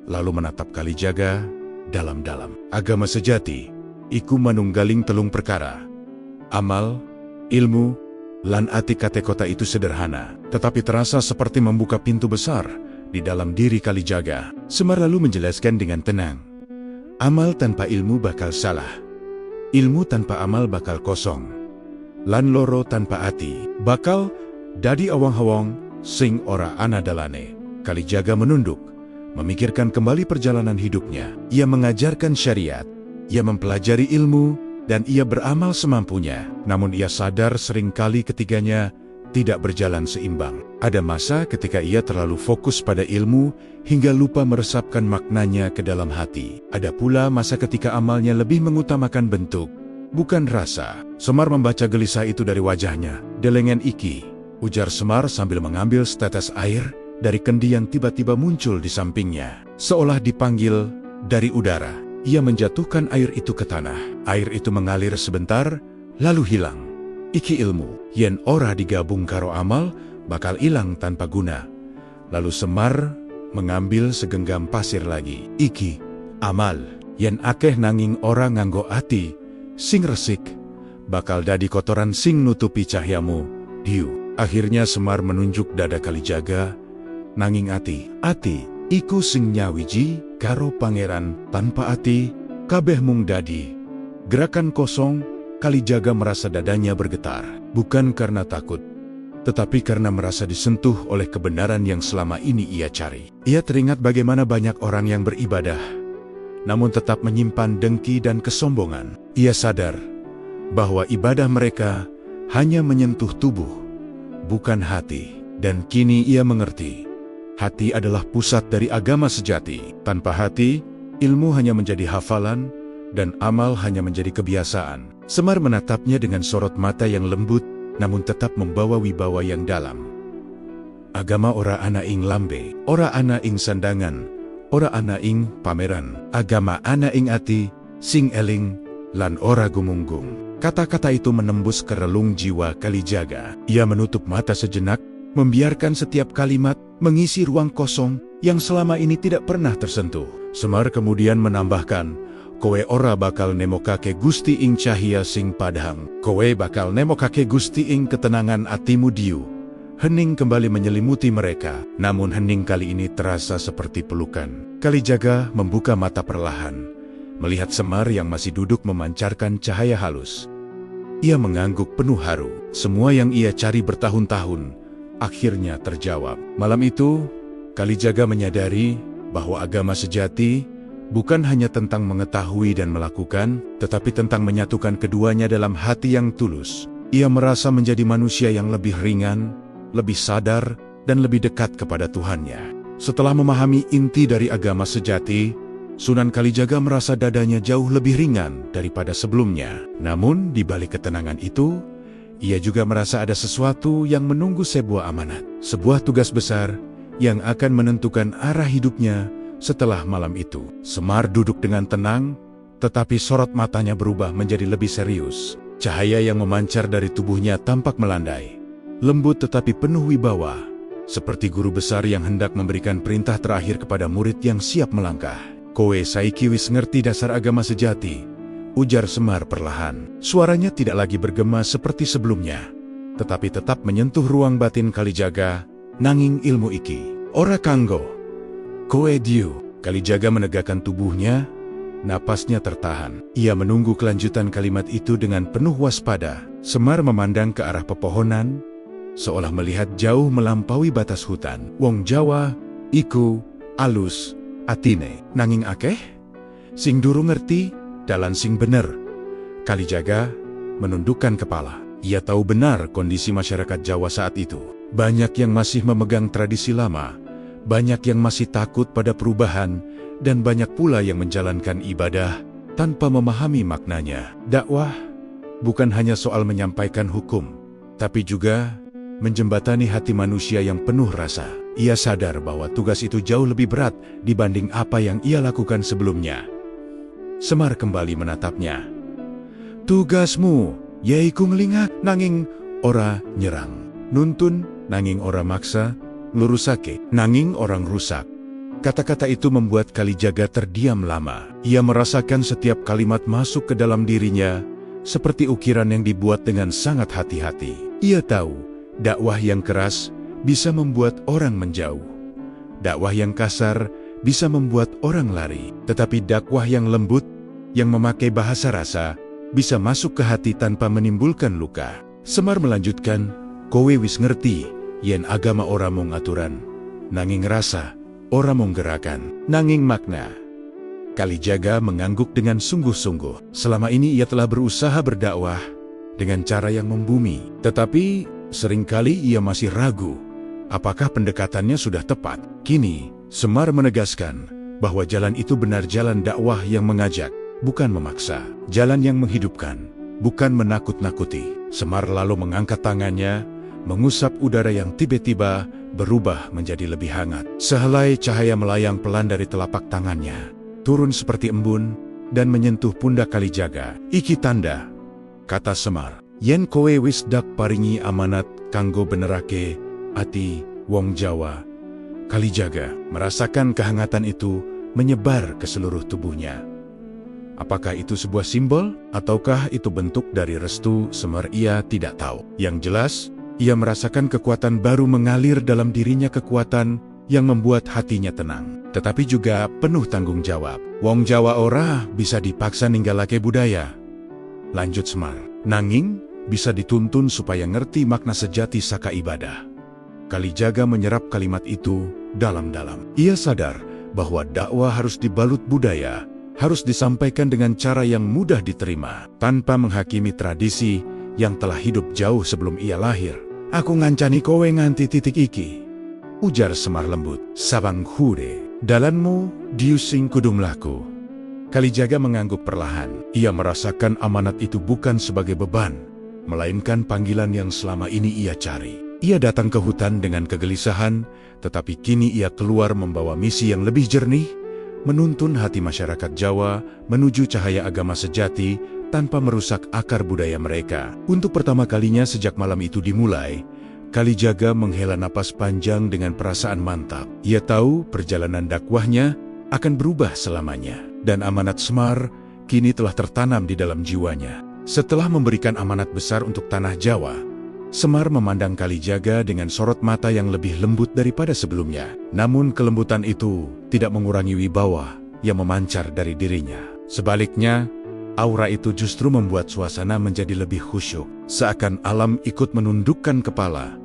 S1: lalu menatap Kalijaga dalam-dalam. Agama sejati, iku manunggaling telung perkara. Amal, ilmu, lan ati kate kota itu sederhana, tetapi terasa seperti membuka pintu besar di dalam diri Kalijaga. Semar lalu menjelaskan dengan tenang. Amal tanpa ilmu bakal salah. Ilmu tanpa amal bakal kosong. Lan loro tanpa ati bakal dadi awang-awang sing ora ana dalane. Kalijaga menunduk, memikirkan kembali perjalanan hidupnya. Ia mengajarkan syariat, ia mempelajari ilmu, dan ia beramal semampunya. Namun ia sadar seringkali ketiganya tidak berjalan seimbang. Ada masa ketika ia terlalu fokus pada ilmu hingga lupa meresapkan maknanya ke dalam hati. Ada pula masa ketika amalnya lebih mengutamakan bentuk, bukan rasa. Semar membaca gelisah itu dari wajahnya. Delengen iki, ujar Semar sambil mengambil setetes air dari kendi yang tiba-tiba muncul di sampingnya. Seolah dipanggil dari udara, ia menjatuhkan air itu ke tanah. Air itu mengalir sebentar, lalu hilang. Iki ilmu, yen ora digabung karo amal, bakal ilang tanpa guna. Lalu Semar mengambil segenggam pasir lagi. Iki amal, yen akeh nanging ora nganggo ati, sing resik, bakal dadi kotoran sing nutupi cahyamu, diu. Akhirnya Semar menunjuk dada Kalijaga, nanging ati iku sing nyawiji karo pangeran. Tanpa ati, kabeh mung dadi gerakan kosong. Kalijaga merasa dadanya bergetar, bukan karena takut, tetapi karena merasa disentuh oleh kebenaran yang selama ini ia cari. Ia teringat bagaimana banyak orang yang beribadah, namun tetap menyimpan dengki dan kesombongan. Ia sadar bahwa ibadah mereka hanya menyentuh tubuh, bukan hati. Dan kini ia mengerti, hati adalah pusat dari agama sejati. Tanpa hati, ilmu hanya menjadi hafalan, dan amal hanya menjadi kebiasaan. Semar menatapnya dengan sorot mata yang lembut, namun tetap membawa wibawa yang dalam. Agama ora ana ing lambe, ora ana ing sandangan, ora ana ing pameran. Agama ana ing ati, sing eling, lan ora gumunggung. Kata-kata itu menembus ke relung jiwa Kalijaga. Ia menutup mata sejenak, membiarkan setiap kalimat mengisi ruang kosong yang selama ini tidak pernah tersentuh. Semar kemudian menambahkan, kowe ora bakal nemokake Gusti ing cahya sing padhang. Kowe bakal nemokake Gusti ing ketenangan atimu diu. Hening kembali menyelimuti mereka, namun hening kali ini terasa seperti pelukan. Kalijaga membuka mata perlahan, melihat Semar yang masih duduk memancarkan cahaya halus. Ia mengangguk penuh haru. Semua yang ia cari bertahun-tahun akhirnya terjawab. Malam itu, Kalijaga menyadari bahwa agama sejati bukan hanya tentang mengetahui dan melakukan, tetapi tentang menyatukan keduanya dalam hati yang tulus. Ia merasa menjadi manusia yang lebih ringan, lebih sadar, dan lebih dekat kepada Tuhannya. Setelah memahami inti dari agama sejati, Sunan Kalijaga merasa dadanya jauh lebih ringan daripada sebelumnya. Namun, di balik ketenangan itu, ia juga merasa ada sesuatu yang menunggu sebuah amanat. Sebuah tugas besar yang akan menentukan arah hidupnya setelah malam itu. Semar duduk dengan tenang, tetapi sorot matanya berubah menjadi lebih serius. Cahaya yang memancar dari tubuhnya tampak melandai, lembut tetapi penuh wibawa, seperti guru besar yang hendak memberikan perintah terakhir kepada murid yang siap melangkah. Kowe saiki wis ngerti dasar agama sejati, ujar Semar perlahan. Suaranya tidak lagi bergema seperti sebelumnya, tetapi tetap menyentuh ruang batin Kalijaga. Nanging ilmu iki ora kanggo kowe diu. Kalijaga menegakkan tubuhnya, napasnya tertahan. Ia menunggu kelanjutan kalimat itu dengan penuh waspada. Semar memandang ke arah pepohonan, seolah melihat jauh melampaui batas hutan. Wong Jawa, iku, alus, atine. Nanging akeh, sing durung ngerti, dalan sing bener. Kalijaga menundukkan kepala. Ia tahu benar kondisi masyarakat Jawa saat itu. Banyak yang masih memegang tradisi lama, banyak yang masih takut pada perubahan, dan banyak pula yang menjalankan ibadah tanpa memahami maknanya. Dakwah bukan hanya soal menyampaikan hukum, tapi juga menjembatani hati manusia yang penuh rasa. Ia sadar bahwa tugas itu jauh lebih berat dibanding apa yang ia lakukan sebelumnya. Semar kembali menatapnya. Tugasmu, yaiku ngelingak nanging ora nyerang. Nuntun, nanging ora maksa. Lurusake, nanging orang rusak. Kata-kata itu membuat Kalijaga terdiam lama. Ia merasakan setiap kalimat masuk ke dalam dirinya, seperti ukiran yang dibuat dengan sangat hati-hati. Ia tahu, dakwah yang keras bisa membuat orang menjauh. Dakwah yang kasar bisa membuat orang lari. Tetapi dakwah yang lembut, yang memakai bahasa rasa, bisa masuk ke hati tanpa menimbulkan luka. Semar melanjutkan, kowe wis ngerti, yen agama ora mung aturan, nanging rasa, ora mung gerakan, nanging makna. Kalijaga mengangguk dengan sungguh-sungguh. Selama ini ia telah berusaha berdakwah dengan cara yang membumi. Tetapi seringkali ia masih ragu, apakah pendekatannya sudah tepat. Kini, Semar menegaskan bahwa jalan itu benar jalan dakwah yang mengajak, bukan memaksa. Jalan yang menghidupkan, bukan menakut-nakuti. Semar lalu mengangkat tangannya, mengusap udara yang tiba-tiba berubah menjadi lebih hangat. Sehelai cahaya melayang pelan dari telapak tangannya, turun seperti embun, dan menyentuh pundak Kalijaga. Iki tanda, kata Semar, yen kowe wis dak paringi amanat kanggo benerake ati wong Jawa. Kalijaga merasakan kehangatan itu menyebar ke seluruh tubuhnya. Apakah itu sebuah simbol, ataukah itu bentuk dari restu Semar? Ia tidak tahu. Yang jelas, ia merasakan kekuatan baru mengalir dalam dirinya, kekuatan yang membuat hatinya tenang, tetapi juga penuh tanggung jawab. Wong Jawa ora bisa dipaksa ninggalake budaya, lanjut Semar. Nanging, bisa dituntun supaya ngerti makna sejati saka ibadah. Kalijaga menyerap kalimat itu dalam-dalam. Ia sadar bahwa dakwah harus dibalut budaya, harus disampaikan dengan cara yang mudah diterima, tanpa menghakimi tradisi yang telah hidup jauh sebelum ia lahir. Aku ngancani kowe nganti titik iki, ujar Semar lembut. Sabang hure, dalanmu diusing kudu mlaku. Kalijaga mengangguk perlahan. Ia merasakan amanat itu bukan sebagai beban, melainkan panggilan yang selama ini ia cari. Ia datang ke hutan dengan kegelisahan, tetapi kini ia keluar membawa misi yang lebih jernih, menuntun hati masyarakat Jawa menuju cahaya agama sejati tanpa merusak akar budaya mereka. Untuk pertama kalinya sejak malam itu dimulai, Kalijaga menghela napas panjang dengan perasaan mantap. Ia tahu perjalanan dakwahnya akan berubah selamanya, dan amanat Semar kini telah tertanam di dalam jiwanya. Setelah memberikan amanat besar untuk tanah Jawa, Semar memandang Kalijaga dengan sorot mata yang lebih lembut daripada sebelumnya. Namun kelembutan itu tidak mengurangi wibawa yang memancar dari dirinya. Sebaliknya, aura itu justru membuat suasana menjadi lebih khusyuk. Seakan alam ikut menundukkan kepala,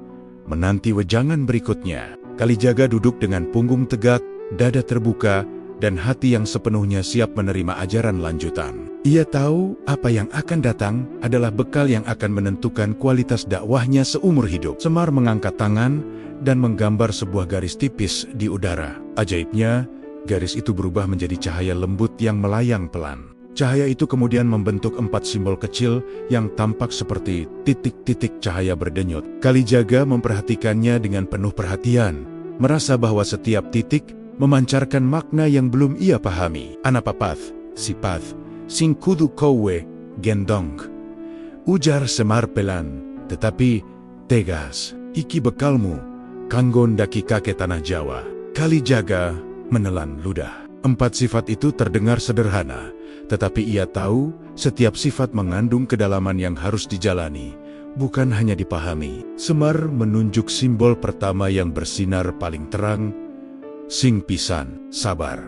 S1: menanti wejangan berikutnya. Kalijaga duduk dengan punggung tegak, dada terbuka, dan hati yang sepenuhnya siap menerima ajaran lanjutan. Ia tahu apa yang akan datang adalah bekal yang akan menentukan kualitas dakwahnya seumur hidup. Semar mengangkat tangan dan menggambar sebuah garis tipis di udara. Ajaibnya, garis itu berubah menjadi cahaya lembut yang melayang pelan. Cahaya itu kemudian membentuk 4 simbol kecil yang tampak seperti titik-titik cahaya berdenyut. Kalijaga memperhatikannya dengan penuh perhatian, merasa bahwa setiap titik memancarkan makna yang belum ia pahami. Anapapath, sipath, sing kudu kowe, gendong, ujar Semar pelan, tetapi tegas. Iki bekalmu, kanggo ndaki kake tanah Jawa. Kalijaga menelan ludah. 4 sifat itu terdengar sederhana, tetapi ia tahu setiap sifat mengandung kedalaman yang harus dijalani, bukan hanya dipahami. Semar menunjuk simbol pertama yang bersinar paling terang, sing pisan, sabar.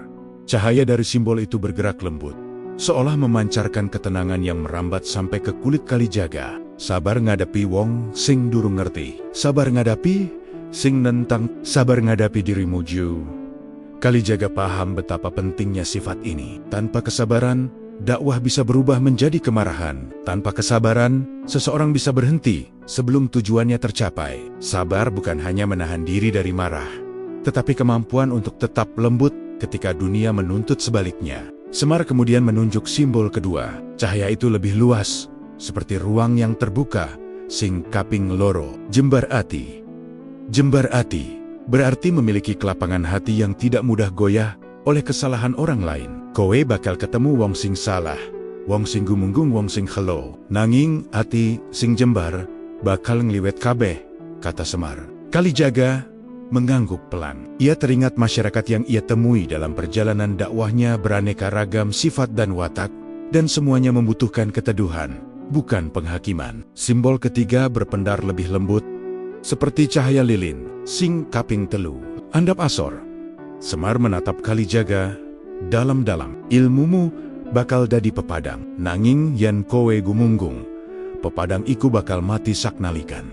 S1: Cahaya dari simbol itu bergerak lembut, seolah memancarkan ketenangan yang merambat sampai ke kulit Kalijaga. Sabar ngadapi wong sing durung ngerti. Sabar ngadapi sing nentang. Sabar ngadapi dirimu ju. Kalijaga paham betapa pentingnya sifat ini. Tanpa kesabaran, dakwah bisa berubah menjadi kemarahan. Tanpa kesabaran, seseorang bisa berhenti sebelum tujuannya tercapai. Sabar bukan hanya menahan diri dari marah, tetapi kemampuan untuk tetap lembut ketika dunia menuntut sebaliknya. Semar kemudian menunjuk simbol kedua. Cahaya itu lebih luas, seperti ruang yang terbuka, sing kaping loro, jembar ati. Jembar ati berarti memiliki kelapangan hati yang tidak mudah goyah oleh kesalahan orang lain. Kowe bakal ketemu wong sing salah, wong sing gumunggung, wong sing khelo. Nanging ati sing jembar bakal ngliwet kabeh, kata Semar. Kalijaga mengangguk pelan. Ia teringat masyarakat yang ia temui dalam perjalanan dakwahnya beraneka ragam sifat dan watak, dan semuanya membutuhkan keteduhan, bukan penghakiman. Simbol ketiga berpendar lebih lembut, seperti cahaya lilin, sing kaping telu, andap asor. Semar menatap Kalijaga dalam-dalam. Ilmumu bakal dadi pepadang, nanging yen kowe gumunggung, pepadang iku bakal mati saknalikan.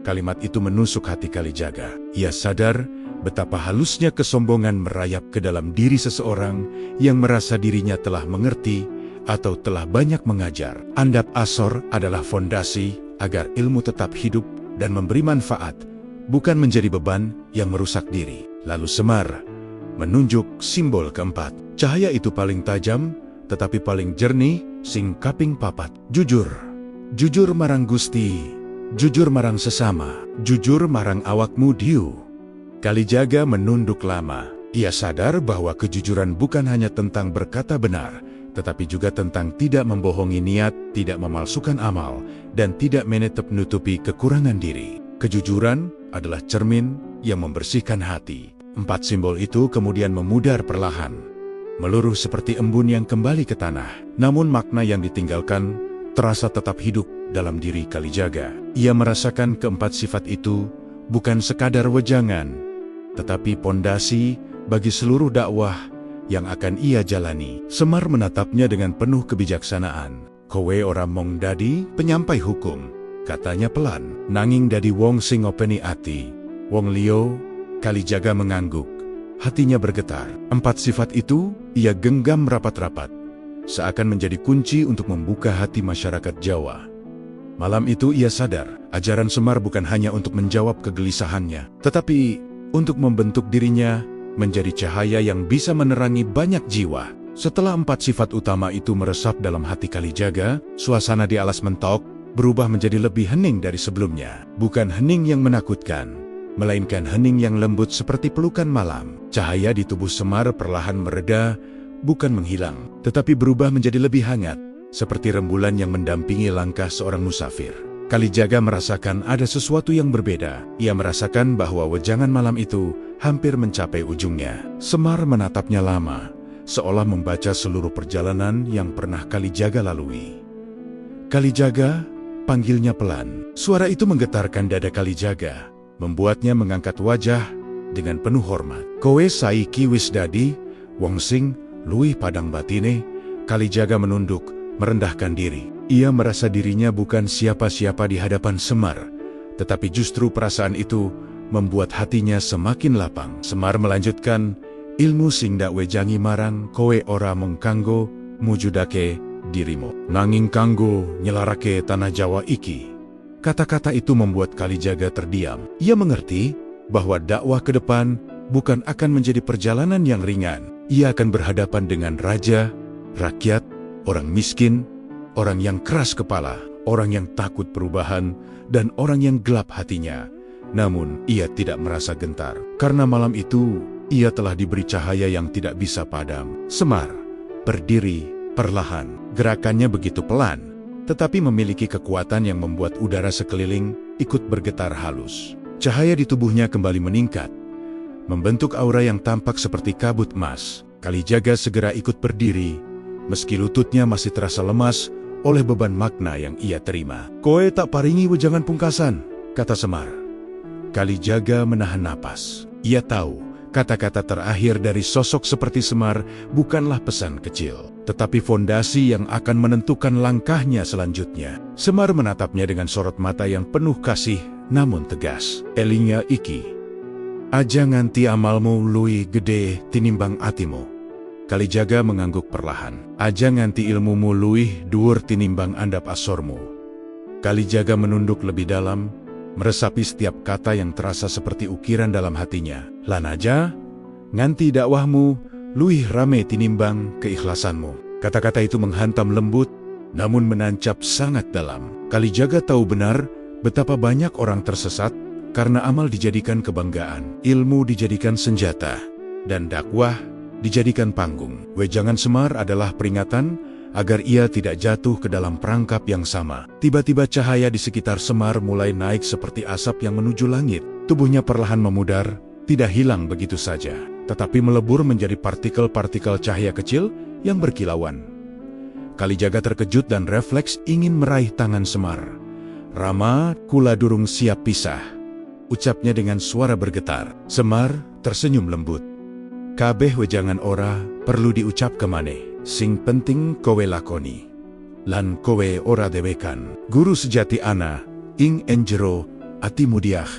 S1: Kalimat itu menusuk hati Kalijaga. Ia sadar betapa halusnya kesombongan merayap ke dalam diri seseorang yang merasa dirinya telah mengerti atau telah banyak mengajar. Andap asor adalah fondasi agar ilmu tetap hidup dan memberi manfaat, bukan menjadi beban yang merusak diri. Lalu Semar menunjuk simbol keempat. Cahaya itu paling tajam, tetapi paling jernih, sing kaping papat. Jujur. Jujur marang Gusti, jujur marang sesama, jujur marang awakmu diu. Kalijaga menunduk lama. Ia sadar bahwa kejujuran bukan hanya tentang berkata benar, tetapi juga tentang tidak membohongi niat, tidak memalsukan amal, dan tidak menutup-nutupi kekurangan diri. Kejujuran adalah cermin yang membersihkan hati. 4 simbol itu kemudian memudar perlahan, meluruh seperti embun yang kembali ke tanah. Namun makna yang ditinggalkan terasa tetap hidup dalam diri Kalijaga. Ia merasakan keempat sifat itu bukan sekadar wejangan, tetapi pondasi bagi seluruh dakwah yang akan ia jalani. Semar menatapnya dengan penuh kebijaksanaan. Kowe ora mong dadi penyampai hukum, katanya pelan. Nanging dadi wong sing ngopeni ati, wong liyo. Kalijaga mengangguk. Hatinya bergetar. 4 sifat itu ia genggam rapat-rapat, seakan menjadi kunci untuk membuka hati masyarakat Jawa. Malam itu ia sadar, ajaran Semar bukan hanya untuk menjawab kegelisahannya, tetapi untuk membentuk dirinya menjadi cahaya yang bisa menerangi banyak jiwa. Setelah 4 sifat utama itu meresap dalam hati Kalijaga, suasana di Alas Mentok berubah menjadi lebih hening dari sebelumnya. Bukan hening yang menakutkan, melainkan hening yang lembut seperti pelukan malam. Cahaya di tubuh Semar perlahan mereda, bukan menghilang, tetapi berubah menjadi lebih hangat, seperti rembulan yang mendampingi langkah seorang musafir. Kalijaga merasakan ada sesuatu yang berbeda. Ia merasakan bahwa wejangan malam itu hampir mencapai ujungnya. Semar menatapnya lama, seolah membaca seluruh perjalanan yang pernah Kalijaga lalui. Kalijaga, panggilnya pelan. Suara itu menggetarkan dada Kalijaga, membuatnya mengangkat wajah dengan penuh hormat. Kowe saiki wis dadi wong sing luwih padang batine. Kalijaga menunduk, merendahkan diri. Ia merasa dirinya bukan siapa-siapa di hadapan Semar, tetapi justru perasaan itu membuat hatinya semakin lapang. Semar melanjutkan, ilmu sing dak wejangi marang kowe ora mung kanggo mujudake dirimu, nanging kanggo nyelarake tanah Jawa iki. Kata-kata itu membuat Kalijaga terdiam. Ia mengerti bahwa dakwah ke depan bukan akan menjadi perjalanan yang ringan. Ia akan berhadapan dengan raja, rakyat, orang miskin, orang yang keras kepala, orang yang takut perubahan, dan orang yang gelap hatinya. Namun, ia tidak merasa gentar, karena malam itu ia telah diberi cahaya yang tidak bisa padam. Semar berdiri perlahan. Gerakannya begitu pelan, tetapi memiliki kekuatan yang membuat udara sekeliling ikut bergetar halus. Cahaya di tubuhnya kembali meningkat, membentuk aura yang tampak seperti kabut emas. Kalijaga segera ikut berdiri, meski lututnya masih terasa lemas oleh beban makna yang ia terima. Kowe tak paringi wejangan pungkasan, kata Semar. Kalijaga menahan napas. Ia tahu, kata-kata terakhir dari sosok seperti Semar bukanlah pesan kecil, tetapi fondasi yang akan menentukan langkahnya selanjutnya. Semar menatapnya dengan sorot mata yang penuh kasih, namun tegas. Elinga iki, aja nganti amalmu luwih gede tinimbang atimu. Kalijaga mengangguk perlahan. Aja nganti ilmumu luwih dhuwur tinimbang andap asormu. Kalijaga menunduk lebih dalam, meresapi setiap kata yang terasa seperti ukiran dalam hatinya. Lan aja nganti dakwahmu luwih rame tinimbang keikhlasanmu. Kata-kata itu menghantam lembut, namun menancap sangat dalam. Kalijaga tahu benar Betapa banyak orang tersesat karena amal dijadikan kebanggaan, ilmu dijadikan senjata, dan dakwah dijadikan panggung. Wejangan Semar adalah peringatan agar ia tidak jatuh ke dalam perangkap yang sama. Tiba-tiba cahaya di sekitar Semar mulai naik seperti asap yang menuju langit. Tubuhnya perlahan memudar, tidak hilang begitu saja, tetapi melebur menjadi partikel-partikel cahaya kecil yang berkilauan. Kalijaga terkejut dan refleks ingin meraih tangan Semar. "Rama, kula durung siap pisah," ucapnya dengan suara bergetar. Semar tersenyum lembut. "Kabeh wejangan ora perlu diucap kemane. Sing penting kowe lakoni. Lan kowe ora dewekan. Guru sejati ana, ing enjero atimu diah."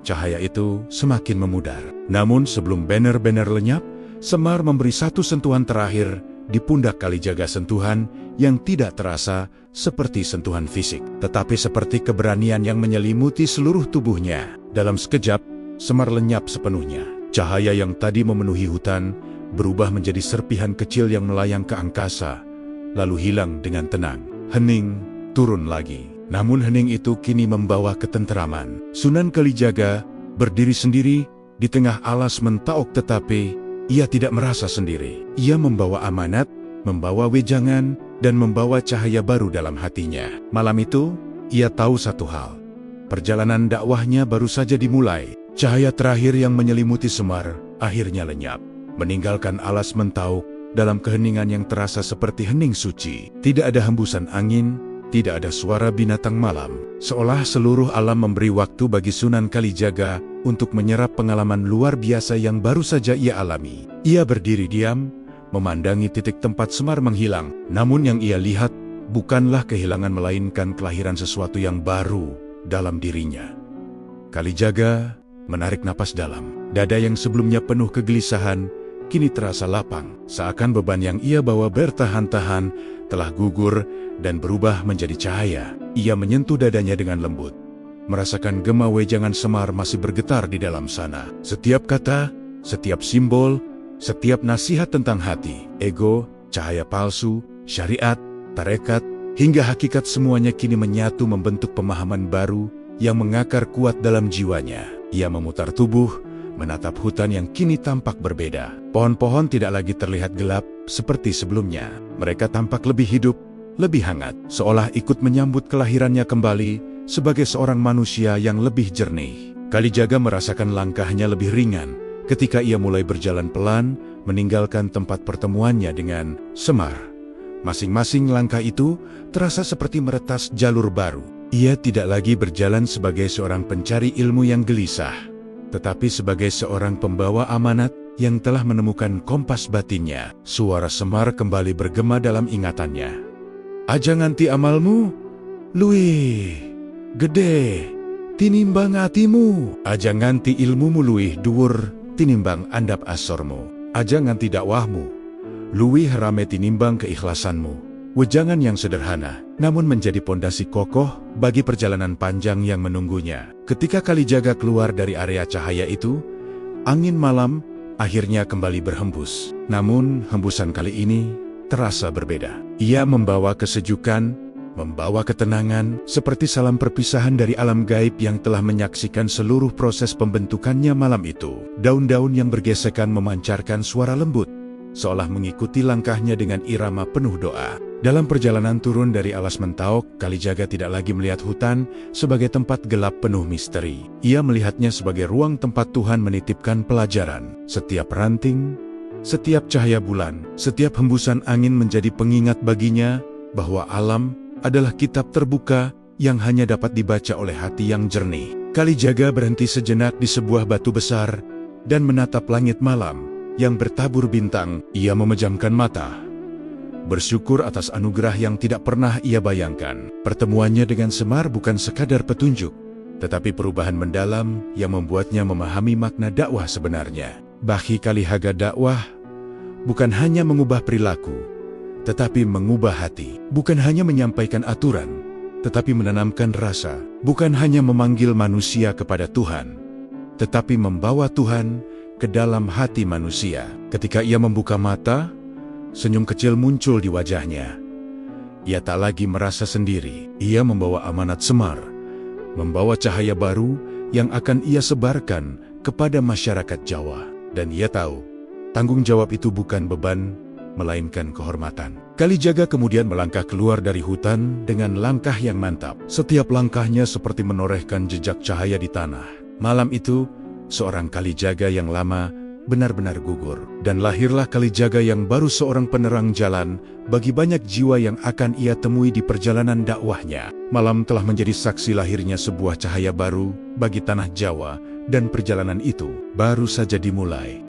S1: Cahaya itu semakin memudar. Namun sebelum banner-banner lenyap, Semar memberi satu sentuhan terakhir di pundak Kalijaga, sentuhan yang tidak terasa seperti sentuhan fisik, tetapi seperti keberanian yang menyelimuti seluruh tubuhnya. Dalam sekejap, Semar lenyap sepenuhnya. Cahaya yang tadi memenuhi hutan berubah menjadi serpihan kecil yang melayang ke angkasa, lalu hilang dengan tenang. Hening turun lagi. Namun hening itu kini membawa ketenteraman. Sunan Kalijaga berdiri sendiri di tengah alas Mentaok, tetapi ia tidak merasa sendiri. Ia membawa amanat, membawa wejangan, dan membawa cahaya baru dalam hatinya. Malam itu, ia tahu satu hal. Perjalanan dakwahnya baru saja dimulai. Cahaya terakhir yang menyelimuti Semar akhirnya lenyap, meninggalkan alas Mentaok dalam keheningan yang terasa seperti hening suci. Tidak ada hembusan angin, tidak ada suara binatang malam. Seolah seluruh alam memberi waktu bagi Sunan Kalijaga untuk menyerap pengalaman luar biasa yang baru saja ia alami. Ia berdiri diam, memandangi titik tempat Semar menghilang. Namun yang ia lihat bukanlah kehilangan, melainkan kelahiran sesuatu yang baru dalam dirinya. Kalijaga menarik napas dalam. Dada yang sebelumnya penuh kegelisahan kini terasa lapang, seakan beban yang ia bawa bertahan-tahan telah gugur dan berubah menjadi cahaya. Ia menyentuh dadanya dengan lembut, merasakan gema wejangan Semar masih bergetar di dalam sana. Setiap kata, setiap simbol, setiap nasihat tentang hati, ego, cahaya palsu, syariat, tarekat, hingga hakikat, semuanya kini menyatu membentuk pemahaman baru yang mengakar kuat dalam jiwanya. Ia memutar tubuh, menatap hutan yang kini tampak berbeda. Pohon-pohon tidak lagi terlihat gelap seperti sebelumnya. Mereka tampak lebih hidup, lebih hangat, seolah ikut menyambut kelahirannya kembali sebagai seorang manusia yang lebih jernih. Kalijaga merasakan langkahnya lebih ringan ketika ia mulai berjalan pelan meninggalkan tempat pertemuannya dengan Semar. Masing-masing langkah itu terasa seperti meretas jalur baru. Ia tidak lagi berjalan sebagai seorang pencari ilmu yang gelisah, tetapi sebagai seorang pembawa amanat yang telah menemukan kompas batinnya. Suara Semar kembali bergema dalam ingatannya. "Aja nganti amalmu luwih gede tinimbang atimu. Aja nganti ilmumu luwih dhuwur tinimbang andap asormu. Aja nganti dakwahmu luwih rame tinimbang keikhlasanmu." Wejangan yang sederhana, namun menjadi pondasi kokoh bagi perjalanan panjang yang menunggunya. Ketika Kalijaga keluar dari area cahaya itu, angin malam akhirnya kembali berhembus. Namun hembusan kali ini terasa berbeda. Ia membawa kesejukan, membawa ketenangan, seperti salam perpisahan dari alam gaib yang telah menyaksikan seluruh proses pembentukannya malam itu. Daun-daun yang bergesekan memancarkan suara lembut, seolah mengikuti langkahnya dengan irama penuh doa. Dalam perjalanan turun dari alas Mentaok, Kalijaga tidak lagi melihat hutan sebagai tempat gelap penuh misteri. Ia melihatnya sebagai ruang tempat Tuhan menitipkan pelajaran. Setiap ranting, setiap cahaya bulan, setiap hembusan angin menjadi pengingat baginya bahwa alam adalah kitab terbuka yang hanya dapat dibaca oleh hati yang jernih. Kalijaga berhenti sejenak di sebuah batu besar dan menatap langit malam yang bertabur bintang. Ia memejamkan mata, bersyukur atas anugerah yang tidak pernah ia bayangkan. Pertemuannya dengan Semar bukan sekadar petunjuk, tetapi perubahan mendalam yang membuatnya memahami makna dakwah sebenarnya. Bagi Kalijaga, dakwah bukan hanya mengubah perilaku, tetapi mengubah hati. Bukan hanya menyampaikan aturan, tetapi menanamkan rasa. Bukan hanya memanggil manusia kepada Tuhan, tetapi membawa Tuhan ke dalam hati manusia. Ketika ia membuka mata, senyum kecil muncul di wajahnya. Ia tak lagi merasa sendiri. Ia membawa amanat Semar, membawa cahaya baru yang akan ia sebarkan kepada masyarakat Jawa. Dan ia tahu, tanggung jawab itu bukan beban, melainkan kehormatan. Kalijaga kemudian melangkah keluar dari hutan dengan langkah yang mantap. Setiap langkahnya seperti menorehkan jejak cahaya di tanah. Malam itu, seorang Kalijaga yang lama benar-benar gugur. Dan lahirlah Kalijaga yang baru, seorang penerang jalan bagi banyak jiwa yang akan ia temui di perjalanan dakwahnya. Malam telah menjadi saksi lahirnya sebuah cahaya baru bagi tanah Jawa, dan perjalanan itu baru saja dimulai.